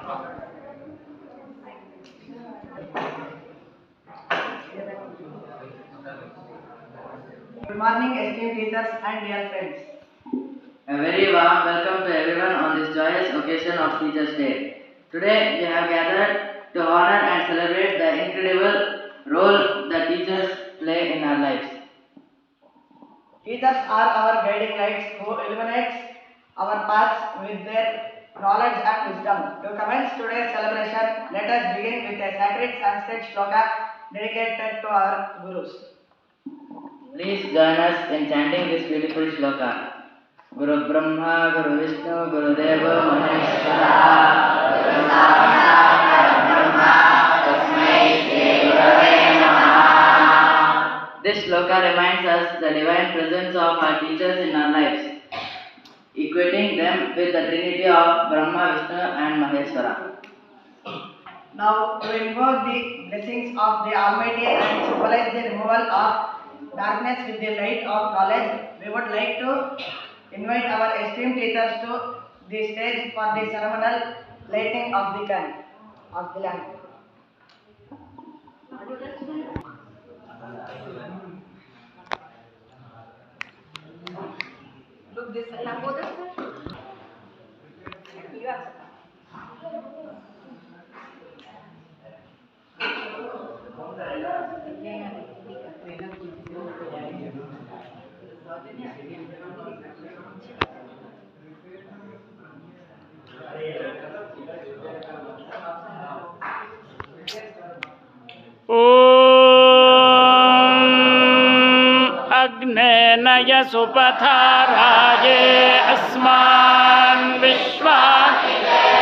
Good morning, esteemed teachers and dear friends. A very warm welcome to everyone on this joyous occasion of Teachers' Day. Today we have gathered to honor and celebrate the incredible role that teachers play in our lives. Teachers are our guiding lights who illuminate our paths with their knowledge and wisdom. To commence today's celebration, let us begin with a sacred Sanskrit shloka dedicated to our Gurus. Please join us in chanting this beautiful shloka. Guru Brahma, Guru Vishnu, Guru Deva, Maheshwara. This shloka reminds us the divine presence of our teachers in our lives, equating them with the trinity of Brahma, Vishnu and Maheshwara. Now, to invoke the blessings of the Almighty and symbolize the removal of darkness with the light of knowledge, we would like to invite our esteemed teachers to the stage for the ceremonial lighting of the lamp. Look this lamp over there. अग्नेनय सुपथाराये अस्मान् विश्वान्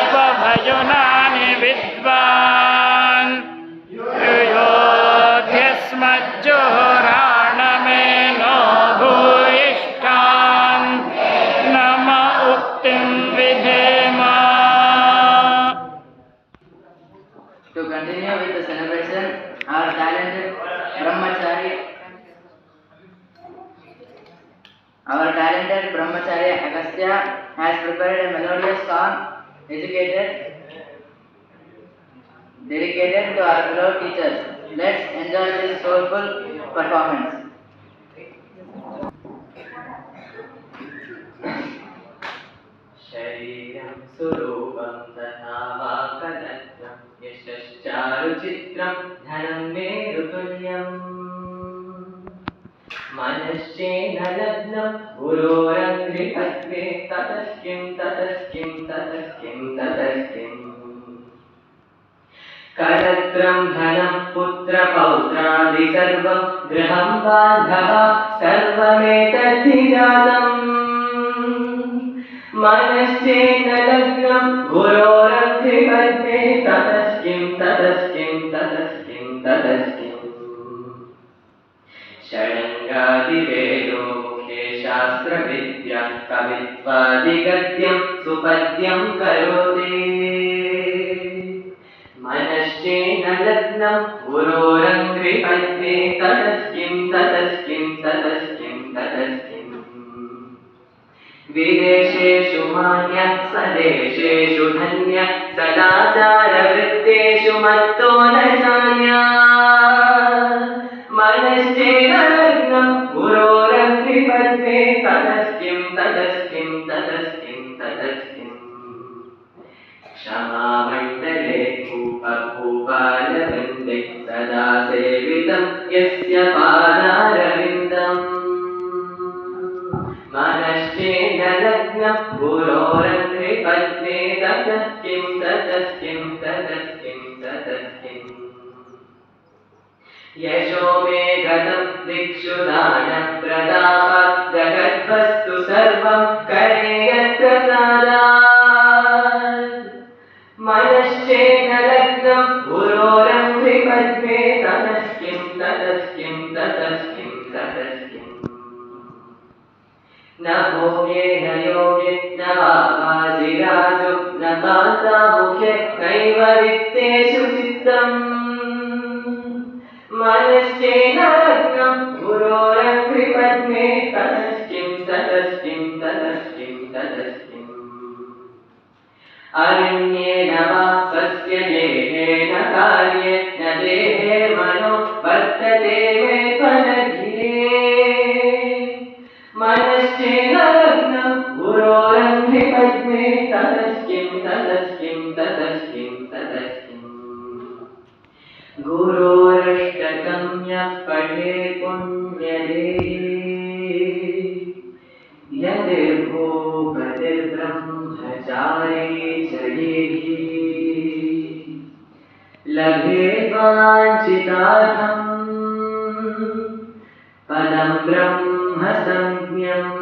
उपभयुनानि विद्वान् युयोध्यस्मज्जुहुराणमेनो भूयिष्ठान् नम उक्तिं विधेम. To continue with the celebration, our talented Brahmachari Agastya has prepared a melodious song dedicated to our fellow teachers. Let's enjoy this soulful performance. Shariram surupam tatha vakadatram yashascharuchitram dhanam merutulyam मनश्चेन लग्नं गुरोरङ्घ्रिपद्मे ततस्किं करत्रं धनं पुत्रपौत्रादि सर्वं गृहं बान्धवः सर्वमेतद्धि जातम् मनश्चेन लग्नं गुरोरङ्घ्रिपद्मे ततस्किं षडङ्गादिवेदो मुखे शास्त्रविद्या कवित्वादिगद्यं सुपद्यं करोति मनश्चेन लग्नं गुरोरङ्घ्रिपद्मे ततस्किं विदेशेषु मान्यः स्वदेशेषु धन्यः सदाचारवृत्तेषु मत्तो न जान्यः मनश्चेन लग्नं गुरोरङ्घ्रिपद्मे ततस्किं क्षमामण्डले भूपालवृन्दे सदा सेवितं यस्य पादारविन्दम् मनश्चेन लग्नं गुरोरङ्घ्रिपद्मे ततस्किं यशो मे गतं दिक्षु दानप्रदापात् जगद्वस्तु सर्वं करे यत्प्रसादात् मनश्चेन लग्नं गुरोरङ्घ्रिपद्मे ततस्किं न भोगे न योगे न वाजिराजो न कान्तामुखे नैव वित्तेषु चित्तम् मनश्चेन लग्नं गुरोरङ्घ्रिपद्मे ततस्किं अरण्येन वा यः पठे पुण्यदेही यदि भूपतिर्ब्रह्मचारी चयेहि लभेद्वाञ्छितार्थं पदं ब्रह्म संज्ञम्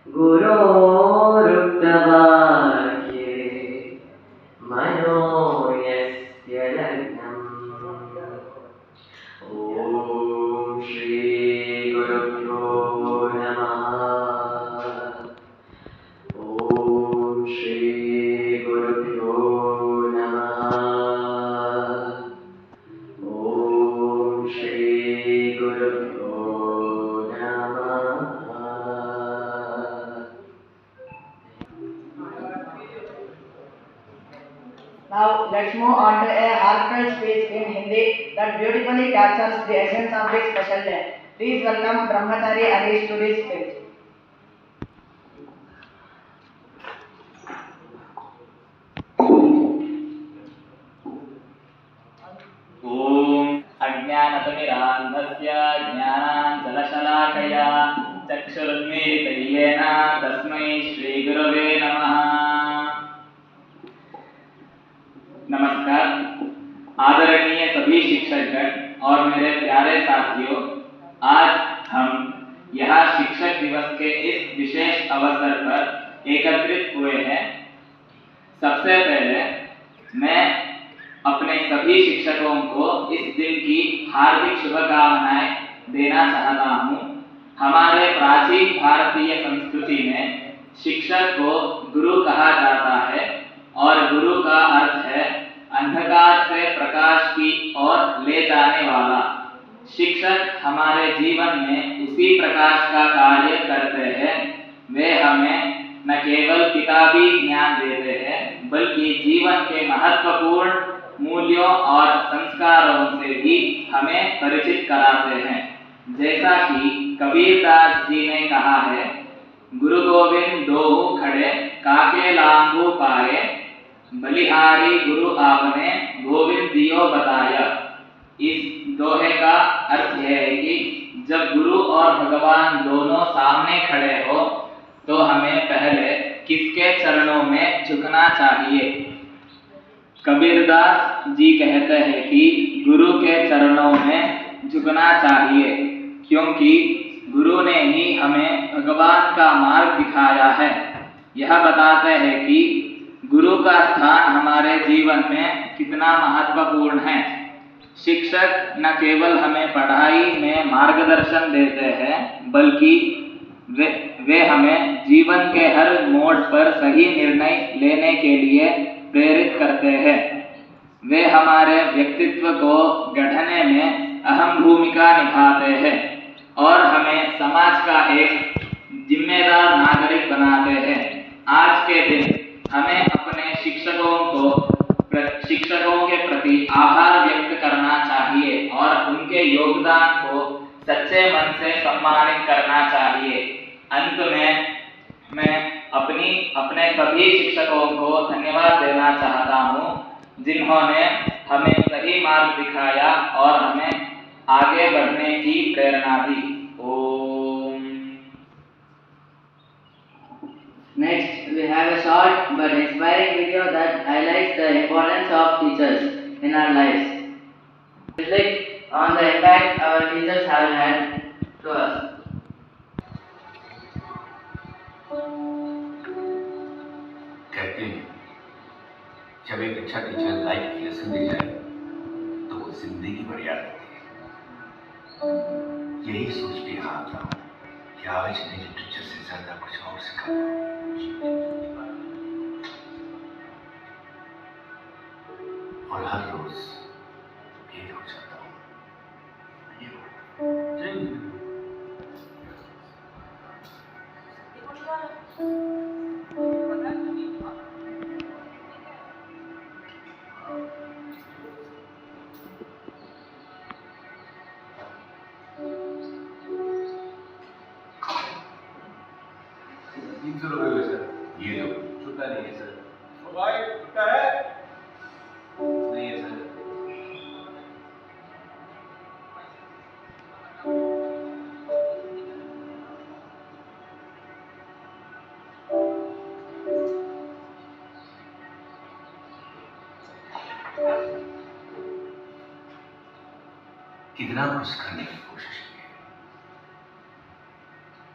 गुरोरुक्तवाक्ये मनो यस्य लग्नम्। ॐ श्री गुरुभ्यो नमः। ॐ श्री गुरुभ्यो नमः। ॐ श्री गुरुभ्यो नमः। Now let's move on to a heartfelt speech in Hindi that beautifully captures the essence of this special day. Please welcome Brahmachari Harish to this stage. ॐ अज्ञानतिमिरान्धस्य ज्ञानाञ्जनशलाकया चक्षुरुन्मीलितं येन तस्मै श्रीगुरवे नमः। नमस्कार। आदरणीय सभी शिक्षकगण और मेरे प्यारे साथियों, आज हम यहाँ शिक्षक दिवस के इस विशेष अवसर पर एकत्रित हुए हैं। सबसे पहले मैं अपने सभी शिक्षकों को इस दिन की हार्दिक शुभकामनाएं देना चाहता हूँ। हमारे प्राचीन भारतीय संस्कृति में शिक्षक को गुरु कहा जाता है और गुरु का अर्थ है अंधकार से प्रकाश की ओर ले जाने वाला। शिक्षक हमारे जीवन में उसी प्रकाश का कार्य करते हैं। वे हमें न केवल किताबी ज्ञान देते हैं बल्कि जीवन के महत्वपूर्ण मूल्यों और संस्कारों से भी हमें परिचित कराते हैं। जैसा कि कबीरदास जी ने कहा है, गुरु गोविंद दोहु खड़े काके लांगू पाए, बलिहारी गुरु आपने गोविंद दियो बताया। इस दोहे का अर्थ यह है कि जब गुरु और भगवान दोनों सामने खड़े हो तो हमें पहले किसके चरणों में झुकना चाहिए। कबीरदास जी कहते हैं कि गुरु के चरणों में झुकना चाहिए, क्योंकि गुरु ने ही हमें भगवान का मार्ग दिखाया है। यह बताते हैं कि गुरु का स्थान हमारे जीवन में कितना महत्वपूर्ण है। शिक्षक न केवल हमें पढ़ाई में मार्गदर्शन देते हैं बल्कि वे हमें जीवन के हर मोड़ पर सही निर्णय लेने के लिए प्रेरित करते हैं। वे हमारे व्यक्तित्व को गढ़ने में अहम भूमिका निभाते हैं और हमें समाज का एक जिम्मेदार नागरिक बनाते हैं। आज के दिन हमें अपने शिक्षकों के प्रति आभार व्यक्त करना चाहिए और उनके योगदान को सच्चे मन से सम्मानित करना चाहिए। अंत में मैं अपने सभी शिक्षकों को धन्यवाद देना चाहता हूँ, जिन्होंने हमें सही मार्ग दिखाया और हमें आगे बढ़ने की प्रेरणा दी। ओम। Next, we have a short but inspiring video that highlights the importance of teachers in our lives. Reflect on the impact our teachers have had to us. कहते हैं जब एक अच्छा टीचर लाइफ की लेसन दे जाए तो वो जिंदगी भर याद रहती है। यही सोच के यहाँ आता हूँ कि आज मेरे टीचर से ज्यादा कुछ और सिखा पाऊँ। और हर रोज फेल हो जाता हूँ। ये जो छुट्टा नहीं है सर। भाई छुट्टा है? नहीं है सर। कितना कुछ सिखाने की कोशिश की है,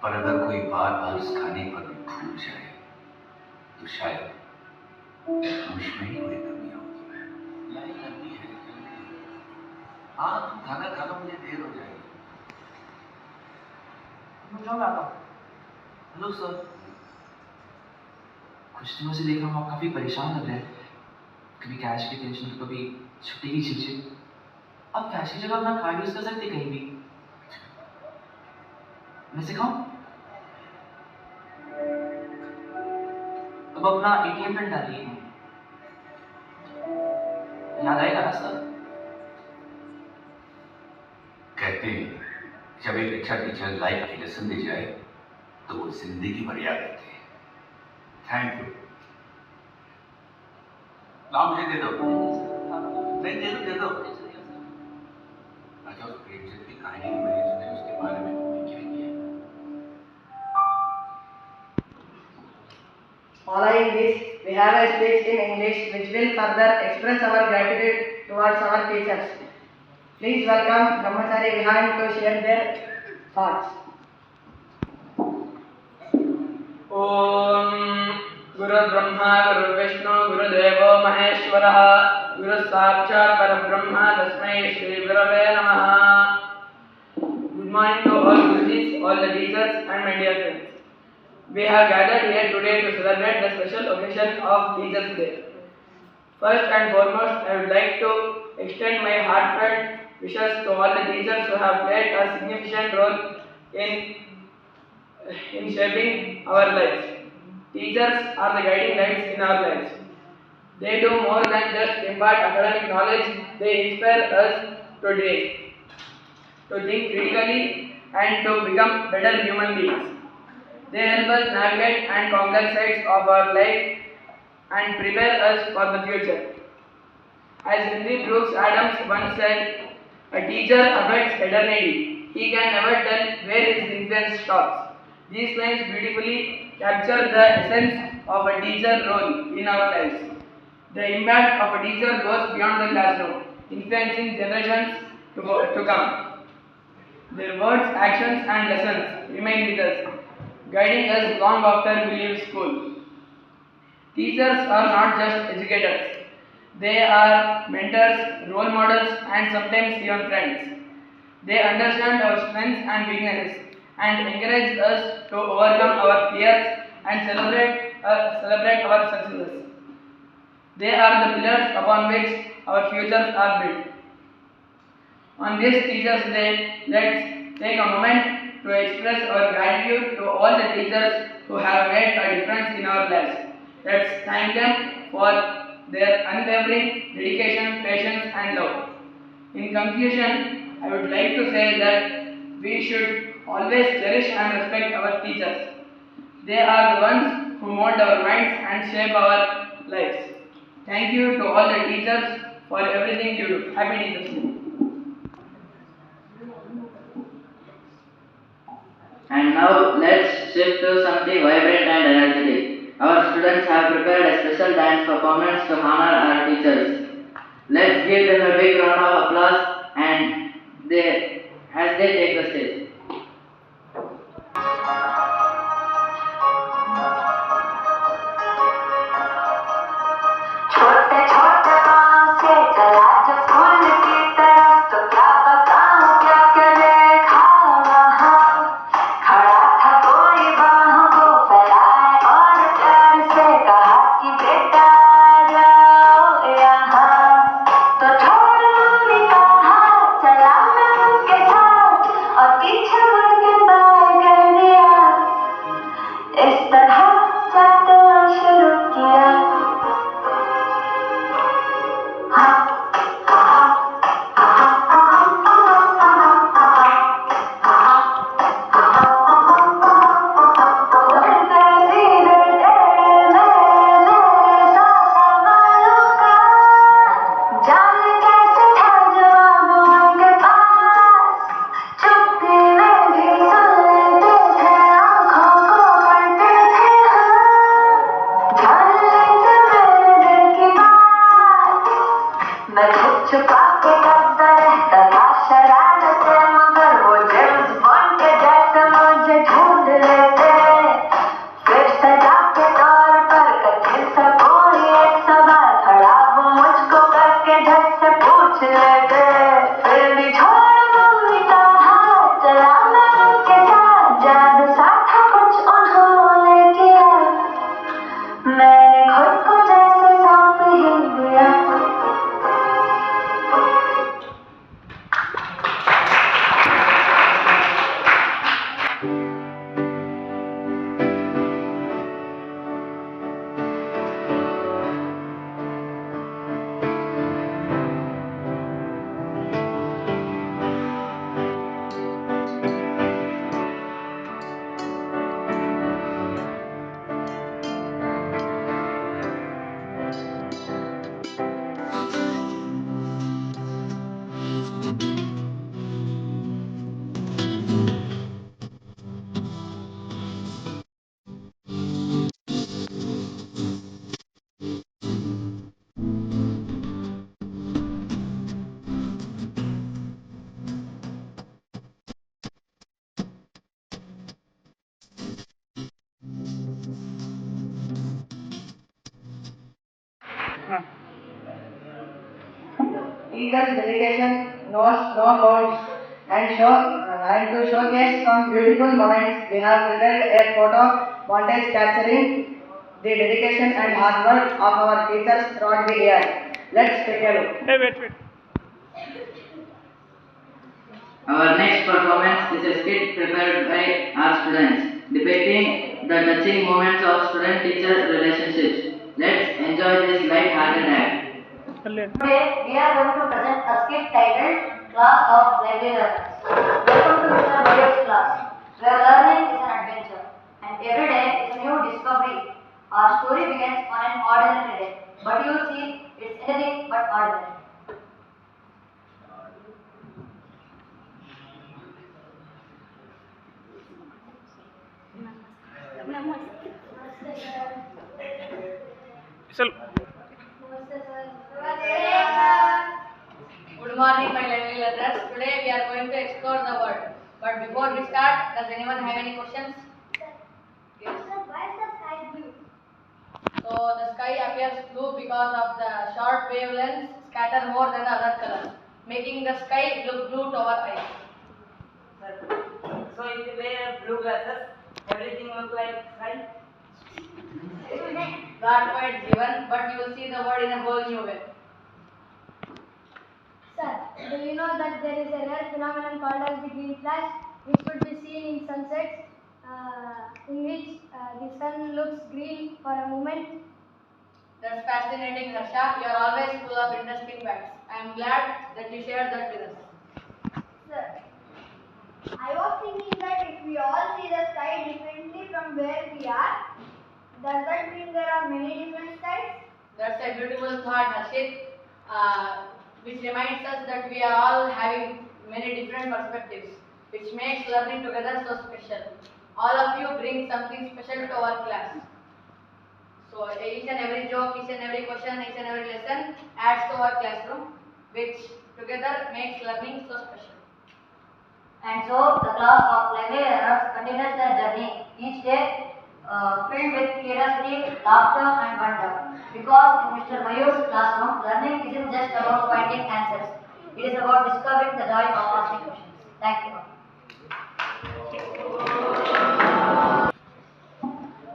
पर अगर कोई बार बार सिखाने पर भी भूल जाए तो शायद मुझमें ही कोई कमी होगी। यही कमी है। हाँ, तुम खाना खा लो, मुझे देर हो जाएगी। हेलो सर, कुछ दिनों से देख रहा हूँ आप काफ़ी परेशान लग रहे हैं। कभी कैश की टेंशन तो कभी छुट्टी की झिझक। आप कैश की जगह अपना कार्ड यूज़ कर सकते कहीं भी। मैं सिखाऊं? अब अपना एटीएम पिन डालिए, याद आएगा ना सर? कहते हैं जब एक अच्छा टीचर लाइफ की लेसन दे जाए तो वो जिंदगी भर याद रहते हैं। Thank you. लाओ, मुझे दे दो। नहीं, दे दो। अच्छा, उस प्रेमचंद की कहानी भी मैंने सुनी, उसके बारे में तुमने क्या किया? Following this, we have a speech in English which will further express our gratitude towards our teachers. Please welcome Brahmachari Vihan to share their thoughts. ओम गुरुर्ब्रह्मा गुरुर्विष्णु गुरुदेवो महेश्वरः गुरुः साक्षात् परब्रह्म तस्मै श्री गुरवे नमः. Good morning to all Gurujis, all the teachers and my dear friends. We have gathered here today to celebrate the special occasion of Teachers' Day. First and foremost, I would like to extend my heartfelt wishes to all the teachers who have played a significant role in shaping our lives. Teachers are the guiding lights in our lives. They do more than just impart academic knowledge, they inspire us to dream, to think critically, and to become better human beings. They help us navigate and conquer sides of our life and prepare us for the future. As Henry Brooks Adams once said, a teacher affects eternity. He can never tell where his influence stops. These lines beautifully capture the essence of a teacher's role in our lives. The impact of a teacher goes beyond the classroom, influencing generations to come. Their words, actions, and lessons remain with us, guiding us long after we leave school. Teachers are not just educators. They are mentors, role models, and sometimes even friends. They understand our strengths and weaknesses and encourage us to overcome our fears and celebrate our successes. They are the pillars upon which our futures are built. On this Teachers' Day, let's take a moment to express our gratitude to all the teachers who have made a difference in our lives. Let's thank them for their unwavering dedication, patience, and love. In conclusion, I would like to say that we should always cherish and respect our teachers. They are the ones who mold our minds and shape our lives. Thank you to all the teachers for everything you do. Happy Teachers Day. And now let's shift to something vibrant and energetic. Our students have prepared a special dance performance to honor our teachers. Let's give them a big round of applause and as they take the stage. छोटे छोटे पाँव से चला जब फूल की तरफ तो क्या बताऊं क्या क्या देखा वहाँ खड़ा था कोई बाहों को फैलाए और प्यार से कहा कि बेटा जाओ यहाँ तो छोड़ूं निकाह चला मैं उनके साथ teachers' dedication knows no bounds, and to showcase some beautiful moments, we have prepared a photo montage capturing the dedication and hard work of our teachers throughout the year. Let's take a look. Hey, wait. Our next performance is a skit prepared by our students, depicting the touching moments of student-teacher relationships. Let's enjoy this light-hearted act. Today we are going to present a skit titled Class of Lively Learners. Welcome to Mr. Mayur's class, where learning is an adventure and every day is a new discovery. Our story begins on an ordinary day, but you will see it's anything but ordinary. So, Good morning, my lively learners. Today we are going to explore the world. But before we start, does anyone have any questions? Yes. Why is the sky blue? So the sky appears blue because of the short wavelengths scatter more than the other colors, making the sky look blue to our eyes. So if you wear blue glasses, everything looks like sky? Not quite given, but you will see the world in a whole new way. Sir, do you know that there is a rare phenomenon called as the green flash, which could be seen in sunsets, in which the sun looks green for a moment? That's fascinating, Harsha. You are always full of interesting facts. I am glad that you shared that with us. Sir, I was thinking that if we all see the sky differently from where we are, does that mean there are many different skies? That's a beautiful thought, Harshit, which reminds us that we are all having many different perspectives, which makes learning together so special. All of you bring something special to our class. So each and every joke, each and every question, each and every lesson adds to our classroom, which together makes learning so special. And so the class of lively learners continues their journey each day filled with curiosity, laughter and wonder. Because in Mr. Mayur's classroom, learning isn't just about finding answers. It is about discovering the joy of asking questions. Thank you.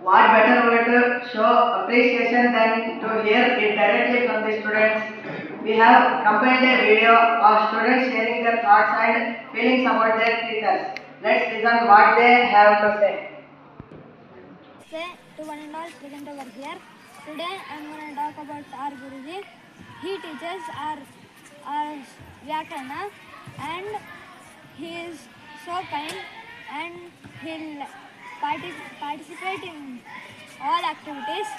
What better way to show appreciation than to hear it directly from the students? We have compiled a video of students sharing their thoughts and feelings about their teachers. Let's listen what they have to say. To one and all present over here. Today I am going to talk about our Guruji. He teaches our Vyakarana and he is so kind and he'll participate in all activities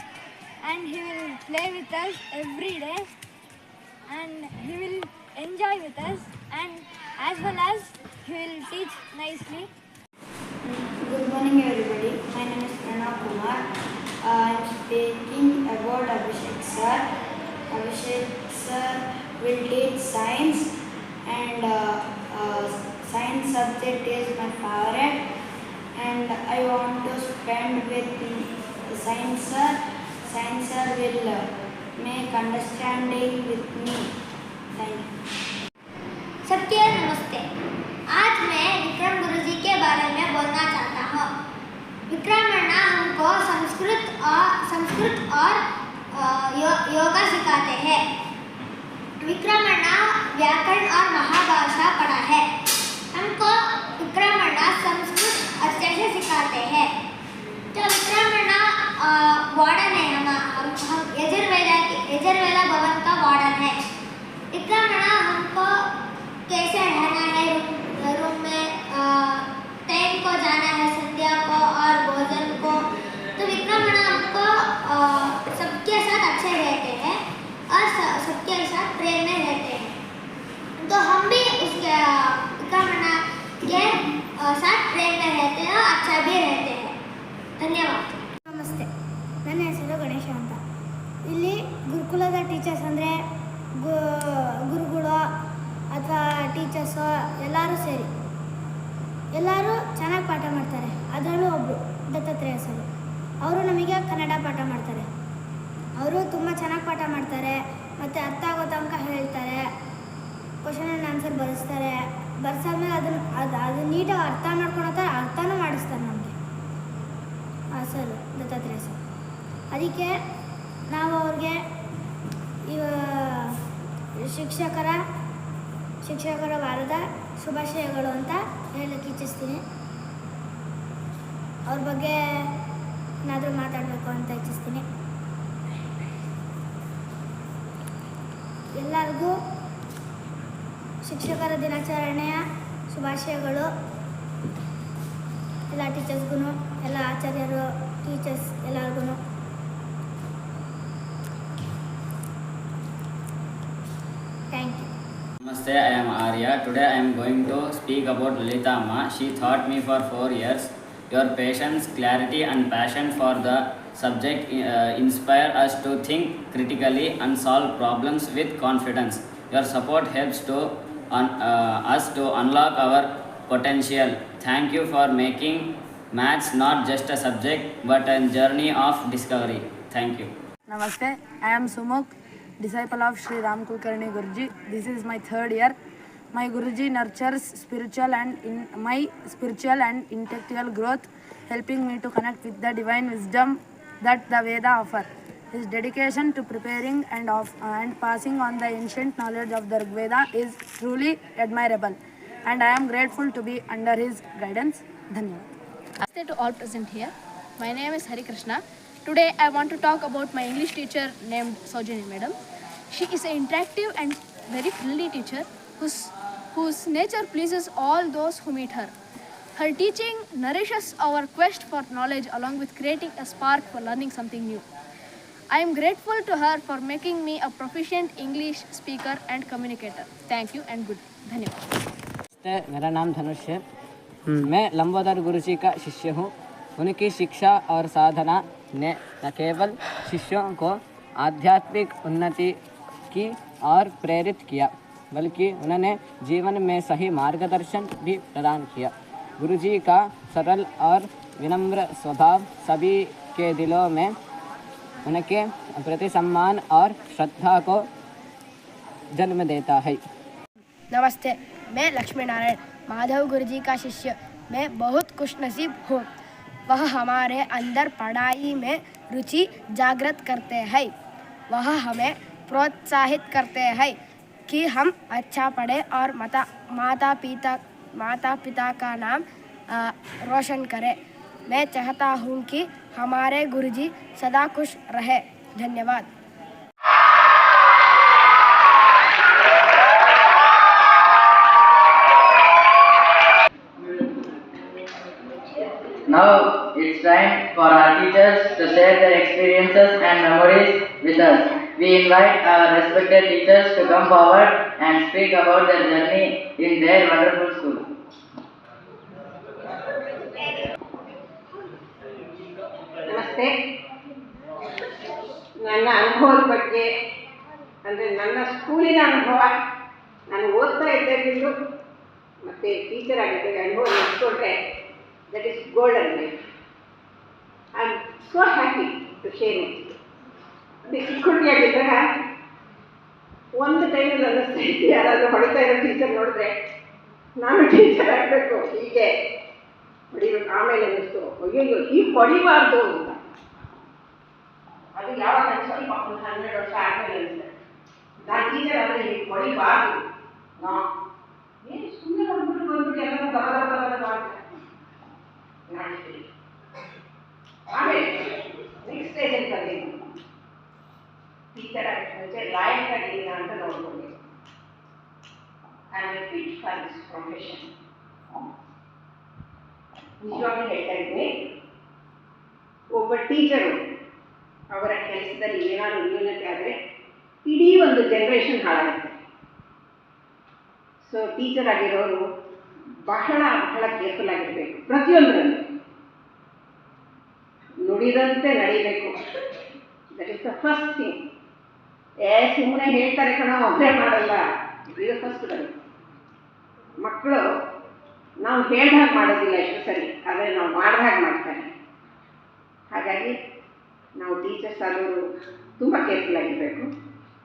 and he will play with us every day and he will enjoy with us and as well as he will teach nicely. Good morning everybody. My name is Pranav Kumar. I am speaking about Abhishek sir. Abhishek sir will teach science and science subject is my favorite and I want to spend with the science sir. Science sir will make understanding with me. Thank you. सबके नमस्ते। आज मैं विक्रम गुरुजी के बारे में बोलना चाहता हूँ। विक्रम अण्णा हमको संस्कृत और योगा सिखाते हैं। विक्रम अण्णा व्याकरण और महाभाषा पढ़ा है। हमको विक्रम अण्णा संस्कृत अच्छे से सिखाते हैं। तो विक्रम अण्णा वार्डन है, हम यजुर्वेदा भवन का वार्डन है। विक्रम अण्णा हमको कैसे रहना है रूम में, टाइम को जाना है, संध्या को और भोजन को। तो विक्रम अण्णा हमको सबके साथ अच्छे रहते हैं और सबके साथ प्रेम में रहते हैं। तो हम भी उसके विक्रम अण्णा के साथ प्रेम में रहते हैं और अच्छा भी रहते हैं। धन्यवाद। ನಮಸ್ತೆ, ನನ್ನ ಹೆಸರು ಗಣೇಶ ಅಂತ. ಇಲ್ಲಿ ಗುರುಕುಲದ ಟೀಚರ್ಸ್ ಅಂದರೆ ಗುರುಗಳು ಅಥವಾ ಟೀಚರ್ಸು ಎಲ್ಲರೂ ಸೇರಿ ಎಲ್ಲರೂ ಚೆನ್ನಾಗಿ ಪಾಠ ಮಾಡ್ತಾರೆ. ಅದರಲ್ಲೂ ಒಬ್ಬರು ದತ್ತಾತ್ರೇಯ ಸರ್, ಅವರು ನಮಗೆ ಕನ್ನಡ ಪಾಠ ಮಾಡ್ತಾರೆ. ಅವರು ತುಂಬ ಚೆನ್ನಾಗಿ ಪಾಠ ಮಾಡ್ತಾರೆ ಮತ್ತು ಅರ್ಥ ಆಗೋ ತನಕ ಹೇಳ್ತಾರೆ. ಕ್ವಶನ್ ಆ್ಯಂಡ್ ಆನ್ಸರ್ ಬರ್ಸಾದ್ಮೇಲೆ ಅದು ನೀಟಾಗಿ ಅರ್ಥ ಮಾಡ್ಕೊಳತ್ತಾರೆ, ಅರ್ಥನೂ ಮಾಡಿಸ್ತಾರೆ ನಮಗೆ ಸರ್, ದತ್ತಾತ್ರೇಯ ಸರ್. ಅದಕ್ಕೆ ನಾವು ಅವ್ರಿಗೆ ಶಿಕ್ಷಕರ ವಾರದ ಶುಭಾಶಯಗಳು ಅಂತ ಹೇಳಕ್ಕೆ ಇಚ್ಛಿಸ್ತೀನಿ. ಅವ್ರ ಬಗ್ಗೆ ಏನಾದರೂ ಮಾತಾಡಬೇಕು ಅಂತ ಇಚ್ಛಿಸ್ತೀನಿ. ಎಲ್ಲರಿಗೂ ಶಿಕ್ಷಕರ ದಿನಾಚರಣೆಯ ಶುಭಾಶಯಗಳು. ಎಲ್ಲ ಟೀಚರ್ಸ್ಗೂ, ಎಲ್ಲ ಆಚಾರ್ಯರು, ಟೀಚರ್ಸ್ ಎಲ್ಲರಿಗೂ. Thank you. Namaste, I am Arya. Today I am going to speak about Lalita Amma. She taught me for 4 years. Your patience, clarity and passion for the subject inspire us to think critically and solve problems with confidence. Your support helps us to unlock our potential. Thank you for making maths not just a subject but a journey of discovery. Thank you. Namaste, I am Sumukh, disciple of Sri Ram Kulkarni Guruji. This is my 3rd year. My Guruji nurtures my spiritual and intellectual growth, helping me to connect with the divine wisdom that the Veda offer. His dedication to preparing and passing on the ancient knowledge of the Rigveda is truly admirable, and I am grateful to be under his guidance. Dhanyawad. Namaste to all present here. My name is Hari Krishna. Today I want to talk about my English teacher named Sojani Madam. She is an interactive and very friendly teacher whose nature pleases all those who meet her. Her teaching nourishes our quest for knowledge along with creating a spark for learning something new. I am grateful to her for making me a proficient English speaker and communicator. Thank you and good. धन्यवाद. मेरा नाम धनुष है. मैं लंबोदर गुरुजी का शिष्य हूँ. उनकी शिक्षा और साधना ने न केवल शिष्यों को आध्यात्मिक उन्नति की और प्रेरित किया, बल्कि उन्होंने जीवन में सही मार्गदर्शन भी प्रदान किया. गुरुजी का सरल और विनम्र स्वभाव सभी के दिलों में उनके प्रति सम्मान और श्रद्धा को जन्म देता है. नमस्ते, मैं लक्ष्मी नारायण, माधव गुरुजी का शिष्य. मैं बहुत खुशनसीब हूँ. वह हमारे अंदर पढ़ाई में रुचि जागृत करते हैं. वह हमें प्रोत्साहित करते हैं कि हम अच्छा पढ़ें और माता पिता का नाम रोशन करें. मैं चाहता हूँ कि हमारे गुरुजी सदा खुश रहे. धन्यवाद. Now it's time for our teachers to share their experiences and memories with us. We invite our respected teachers to come forward and speak about their journey in their wonderful school. ನಮಸ್ತೆ. ನನ್ನ ಅನುಭವದ ಬಗ್ಗೆ ಅಂದರೆ ನನ್ನ ಸ್ಕೂಲಿನ ಅನುಭವ, ನಾನು ಓದ್ತಾ ಇದ್ದಾಗಿದ್ದು ಮತ್ತು ಟೀಚರ್ ಆಗಿದ್ದಾಗ ಅನುಭವ ನೆನೆಸ್ಕೊಂಡ್ರೆ that is golden life. I am so happy to share it. ಅದೇ ಚಿಕ್ಕುಟ್ಟಿಯಾಗಿದ್ದಾಗ ಒಂದು ಟೈಮಲ್ಲಿ ಅನ್ನಿಸ್ತಾ ಇತ್ತು, ಯಾರಾದರೂ ಹೊಡಿತಾ ಇರೋ ಟೀಚರ್ ನೋಡಿದ್ರೆ ನಾನು ಟೀಚರ್ ಆಗಬೇಕು, ಹೀಗೆ ಹೊಡಿಬೇಕು. ಆಮೇಲೆ ಅನ್ನಿಸ್ತು, ಅಯ್ಯೋ ಹೀಗೆ ಹೊಡಿಬಾರ್ದು ಅಂತ. ಅದು ಯಾವಾಗ ಸ್ವಲ್ಪ 12 ವರ್ಷ ಆದಮೇಲೆ ಅನಿಸ್ತದೆ, ನಾನು ಟೀಚರ್ ಆದರೆ ಹೀಗೆ ಹೊಡಿಬಾರ್ದು. ಏನು ಸುಮ್ಮನೆ ಬಂದ್ಬಿಟ್ಟು ಎಲ್ಲರೂ ದಬ ಮಾಡ್ತಾರೆ. ಆಮೇಲೆ ನೆಕ್ಸ್ಟ್ ಸ್ಟೇಜಲ್ಲಿ ಬಂದಿದ್ದು ಟೀಚರ್ ಮುಂಚೆ ಲಾಯಕಾಗಿದ್ದೀನ ಅಂತ ನೋಡ್ಕೊಂಡೆ. I am fit for this profession. ನಿಜವಾಗ್ಲೂ ಹೇಳ್ತಾ ಇದ್ದೀನಿ, ಒಬ್ಬ ಟೀಚರು ಅವರ ಕೆಲಸದಲ್ಲಿ ಏನಾದರೂ ನ್ಯೂನತೆ ಆದರೆ ಇಡೀ ಒಂದು ಜನ್ರೇಷನ್ ಹಾಳಾಗುತ್ತೆ. ಸೊ ಟೀಚರ್ ಆಗಿರೋರು ಬಹಳ ಬಹಳ ಕೇರ್ಫುಲ್ ಆಗಿರಬೇಕು. ಪ್ರತಿಯೊಂದರಲ್ಲೂ ನುಡಿದಂತೆ ನಡೀಬೇಕು. That is the first thing. ಸುಮ್ಮನೆ ಹೇಳ್ತಾರೆ ಕಣೋ ಒಬ್ಬರೇ ಮಾಡಲ್ಲ, ಇದು ಫಸ್ಟ್ ಬರುತ್ತೆ. ಮಕ್ಕಳು ನಾವು ಹೇಳ್ದಾಗ ಮಾಡೋದಿಲ್ಲ ಎಷ್ಟು ಸರಿ, ಆದರೆ ನಾವು ಮಾಡಿದಾಗ ಮಾಡ್ತಾರೆ. ಹಾಗಾಗಿ ನಾವು ಟೀಚರ್ಸ್ ಆದವರು ತುಂಬ ಕೇರ್ಫುಲ್ ಆಗಿರಬೇಕು.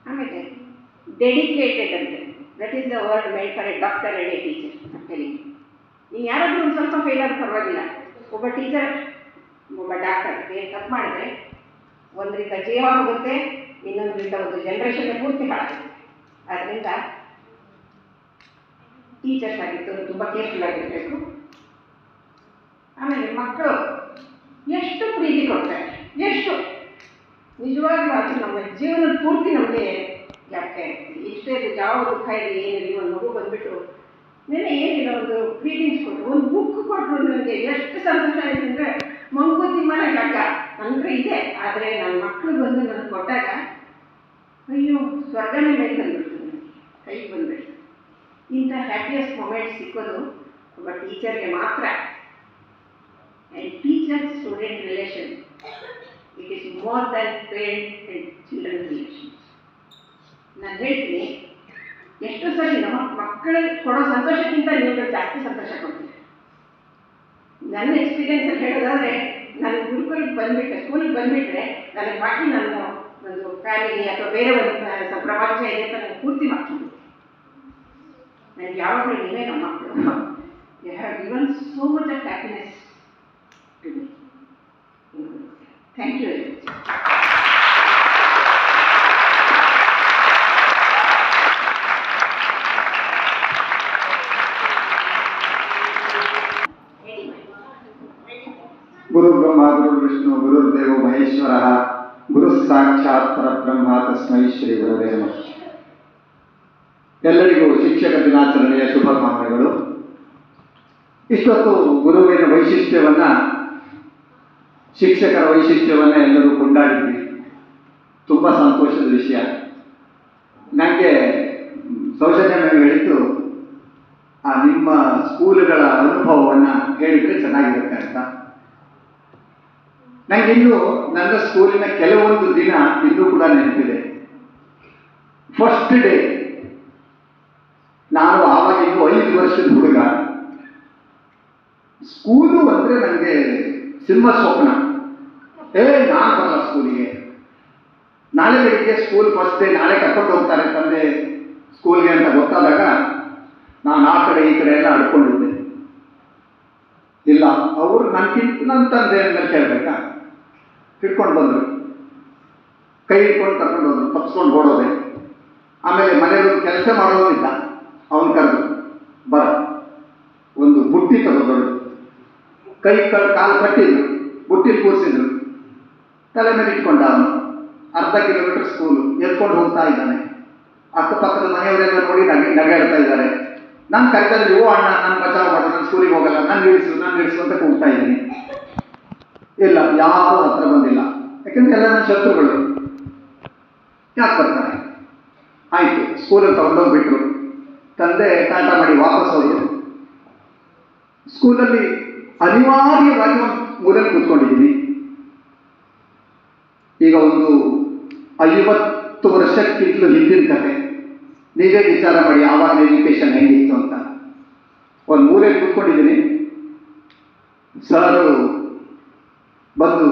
ಆಮೇಲೆ ಡೆಡಿಕೇಟೆಡ್ ಅಂದರೆ that is the word made for A doctor and A teacher ಹೇಳಿ. ನೀವು ಯಾರಾದರೂ ಒಂದು ಸ್ವಲ್ಪ ಫೇಲ್ ಆದರೂ ಪರವಾಗಿಲ್ಲ, ಒಬ್ಬ ಟೀಚರ್ ಒಬ್ಬ ಡಾಕ್ಟರ್ ಏನು ತಪ್ಪು ಮಾಡಿದ್ರೆ ಒಂದರಿಂದ ಜೀವ ಹೋಗುತ್ತೆ, ಇನ್ನೊಂದರಿಂದ ಒಂದು ಜನ್ರೇಷನ್ ಪೂರ್ತಿ ಹಾಳಾಗುತ್ತೆ. ಆದ್ದರಿಂದ ಟೀಚರ್ಸ್ ಆಗಿತ್ತು ತುಂಬ ಕೇರ್ಫುಲ್ ಆಗಿರಬೇಕು. ಆಮೇಲೆ ಮಕ್ಕಳು ಎಷ್ಟು ಪ್ರೀತಿ ಕೊಡ್ತಾರೆ, ಎಷ್ಟು ನಿಜವಾಗ್ಲೂ ಅದು ನಮ್ಮ ಜೀವನದ ಪೂರ್ತಿ ನಮಗೆ ಜ್ಞಾಪಕ ಇರ್ತೀವಿ. ಇಷ್ಟೇ ಯಾವ ದುಃಖ ಇರಲಿ ಏನಿರಲಿ, ಒಂದು ಮಗು ಬಂದುಬಿಟ್ಟು ನೆನ್ನೆ ಏನಿಲ್ಲ ಒಂದು ಗ್ರೀಟಿಂಗ್ಸ್ ಕೊಟ್ಟರು, ಒಂದು ಬುಕ್ ಕೊಟ್ಟರು, ನನಗೆ ಎಷ್ಟು ಸಂತೋಷ ಆಯಿತು ಅಂದರೆ ಮಂಕುತಿಮ್ಮನ ಕಗ್ಗ ಅಂದರೆ ಇದೆ, ಆದರೆ ನನ್ನ ಮಕ್ಕಳು ಬಂದು ನನಗೆ ಕೊಟ್ಟಾಗ ಅಯ್ಯೋ ಸ್ವರ್ಗನೇ ಮೇಲೆ ತಂದುಬಿಡ್ತು, ನನಗೆ ಕೈಗೆ ಬಂದುಬಿಡ್ತು. ಇಂಥ ಹ್ಯಾಪಿಯೆಸ್ಟ್ ಮೊಮೆಂಟ್ ಸಿಕ್ಕೋದು ಒಬ್ಬ ಟೀಚರ್ಗೆ ಮಾತ್ರ. And teacher student relation it is more than parent and children relations. ನಾನು ಹೇಳ್ತೀನಿ, ಎಷ್ಟು ಸರಿ ನಮ್ಮ ಮಕ್ಕಳಿಗೆ ಕೊಡೋ ಸಂತೋಷಕ್ಕಿಂತ ನೀವು ಜಾಸ್ತಿ ಸಂತೋಷ ಕೊಡ್ತೀವಿ. ನನ್ನ ಎಕ್ಸ್ಪೀರಿಯನ್ಸಲ್ಲಿ ಹೇಳೋದಾದರೆ, ನಾನು ಗುರುಕುಲಕ್ಕೆ ಬಂದುಬಿಟ್ಟೆ, ಸ್ಕೂಲಿಗೆ ಬಂದುಬಿಟ್ರೆ ನನಗೆ ಬಾಕಿ ನನ್ನ ಒಂದು ಫ್ಯಾಮಿಲಿ ಅಥವಾ ಬೇರೆ ಒಂದು ಪ್ರಪಂಚ ಇದೆ ಅಂತ ನನಗೆ ಪೂರ್ತಿ ಮಾಡ್ತೀನಿ. ನನಗೆ ಯಾವಾಗಲೂ ನೀವೇ ನಮ್ಮ ಮಕ್ಕಳು. You have given so much of happiness to me. Thank you very much. ಗುರು ಬ್ರಹ್ಮ ಗುರು ವಿಷ್ಣು ಗುರುರ್ದೇವೋ ಮಹೇಶ್ವರ ಗುರು ಸಾಕ್ಷಾತ್ ಪರಬ್ರಹ್ಮ ತಸ್ಮೈ ಶ್ರೀ ಗುರುವೇ ನಮಃ. ಎಲ್ಲರಿಗೂ ಶಿಕ್ಷಕ ದಿನಾಚರಣೆಯ ಶುಭಕಾಮನೆಗಳು. ಇಷ್ಟೊತ್ತು ಗುರುವಿನ ವೈಶಿಷ್ಟ್ಯವನ್ನ, ಶಿಕ್ಷಕರ ವೈಶಿಷ್ಟ್ಯವನ್ನ ಎಲ್ಲರೂ ಕೊಂಡಾಡಿದ್ವಿ. ತುಂಬ ಸಂತೋಷದ ವಿಷಯ. ನನಗೆ ಸೌಜನ್ಯ ಮೇಲೆ ಹೇಳಿದ್ದು, ನಿಮ್ಮ ಸ್ಕೂಲುಗಳ ಅನುಭವವನ್ನು ಹೇಳಿದರೆ ಚೆನ್ನಾಗಿರುತ್ತೆ ಅಂತ. ನನಗಿನ್ನೂ ನನ್ನ ಸ್ಕೂಲಿನ ಕೆಲವೊಂದು ದಿನ ಇನ್ನೂ ಕೂಡ ನೆನಪಿದೆ. ಫಸ್ಟ್ ಡೇ, ನಾನು ಆವಾಗ ಇನ್ನೂ 5 ವರ್ಷದ ಹುಡುಗ. ಸ್ಕೂಲು ಅಂದರೆ ನನಗೆ ಸಿಂಹ ಸ್ವಪ್ನ. ನಾನು ಬರಲ್ಲ ಸ್ಕೂಲಿಗೆ, ನಾಳೆ ಬೆಳಿಗ್ಗೆ ಸ್ಕೂಲ್ ಫಸ್ಟ್ ಡೇ, ನಾಳೆ ಕರ್ಕೊಂಡು ಹೋಗ್ತಾರೆ ತಂದೆ ಸ್ಕೂಲ್ಗೆ ಅಂತ ಗೊತ್ತಾದಾಗ ನಾನು ಆ ಕಡೆ ಈ ಕಡೆ ಎಲ್ಲ ಅಡ್ಕೊಂಡಿದ್ದೆ. ಇಲ್ಲ, ಅವರು ನನ್ನ ತಂದೆ ಅಂತ ಕೇಳಬೇಕಾ, ಹಿಡ್ಕೊಂಡು ಬಂದರು, ಕೈ ಹಿಡ್ಕೊಂಡು ಕರ್ಕೊಂಡು ಹೋದ್ರು, ತಪ್ಪಿಸ್ಕೊಂಡು ಓಡೋದೆ. ಆಮೇಲೆ ಮನೆಯವರು ಕೆಲಸ ಮಾಡೋದಿಲ್ಲ, ಅವನು ಕರೆದು ಬರ, ಒಂದು ಬುಟ್ಟಿ ತಗೊಂಡು ಕೈ ಕಾಲು ಕಟ್ಟಿದ್ರು, ಬುಟ್ಟಿಲಿ ಕೂರಿಸಿದ್ರು, ತಲೆ ಮೇಲೆ ಇಟ್ಕೊಂಡ. ಅವನು ಅರ್ಧ ಕಿಲೋಮೀಟರ್ ಸ್ಕೂಲು ಎತ್ಕೊಂಡು ಹೋಗ್ತಾ ಇದ್ದಾನೆ. ಅಕ್ಕಪಕ್ಕದ ಮನೆಯವರೆಲ್ಲ ನೋಡಿ ನಗಾಡ್ತಾ ಇದ್ದಾರೆ. ನಾನು ಕರೆದಲ್ಲಿ, ಓ ಅಣ್ಣ ನಾನು ಬಚಾವ್ ಮಾಡು, ನಾನು ಸ್ಕೂಲಿಗೆ ಹೋಗಲ್ಲ, ನಾನು ನಿಲ್ಲಿಸು ಅಂತ ಕೂಗ್ತಾ ಇದ್ದೀನಿ. ಇಲ್ಲ, ಯಾರೂ ಹತ್ರ ಬಂದಿಲ್ಲ, ಯಾಕಂದ್ರೆ ಎಲ್ಲ ನನ್ನ ಶತ್ರುಗಳು. ಯಾಕೆ ಬರ್ತಾರೆ? ಆಯಿತು, ಸ್ಕೂಲಲ್ಲಿ ತಗೊಂಡೋಗ್ಬಿಟ್ರು. ತಂದೆ ಟಾಟಾ ಮಾಡಿ ವಾಪಸ್ ಹೋದ್ರು. ಸ್ಕೂಲಲ್ಲಿ ಅನಿವಾರ್ಯವಾಗಿ ಒಂದು ಮೂಲೆಯಲ್ಲಿ ಕೂತ್ಕೊಂಡಿದ್ದೀನಿ. ಈಗ ಒಂದು 50 ವರ್ಷಕ್ಕಿಂತಲೂ ಹಿಂದಿನ ಕತೆ. ನೀವೇ ವಿಚಾರ ಮಾಡಿ ಆವಾಗ ಎಜುಕೇಶನ್ ಹೆಂಗಿತ್ತು ಅಂತ. ಒಂದು ಮೂಲೆಯಲ್ಲಿ ಕೂತ್ಕೊಂಡಿದ್ದೀನಿ. ಸರ್ ಬಂದು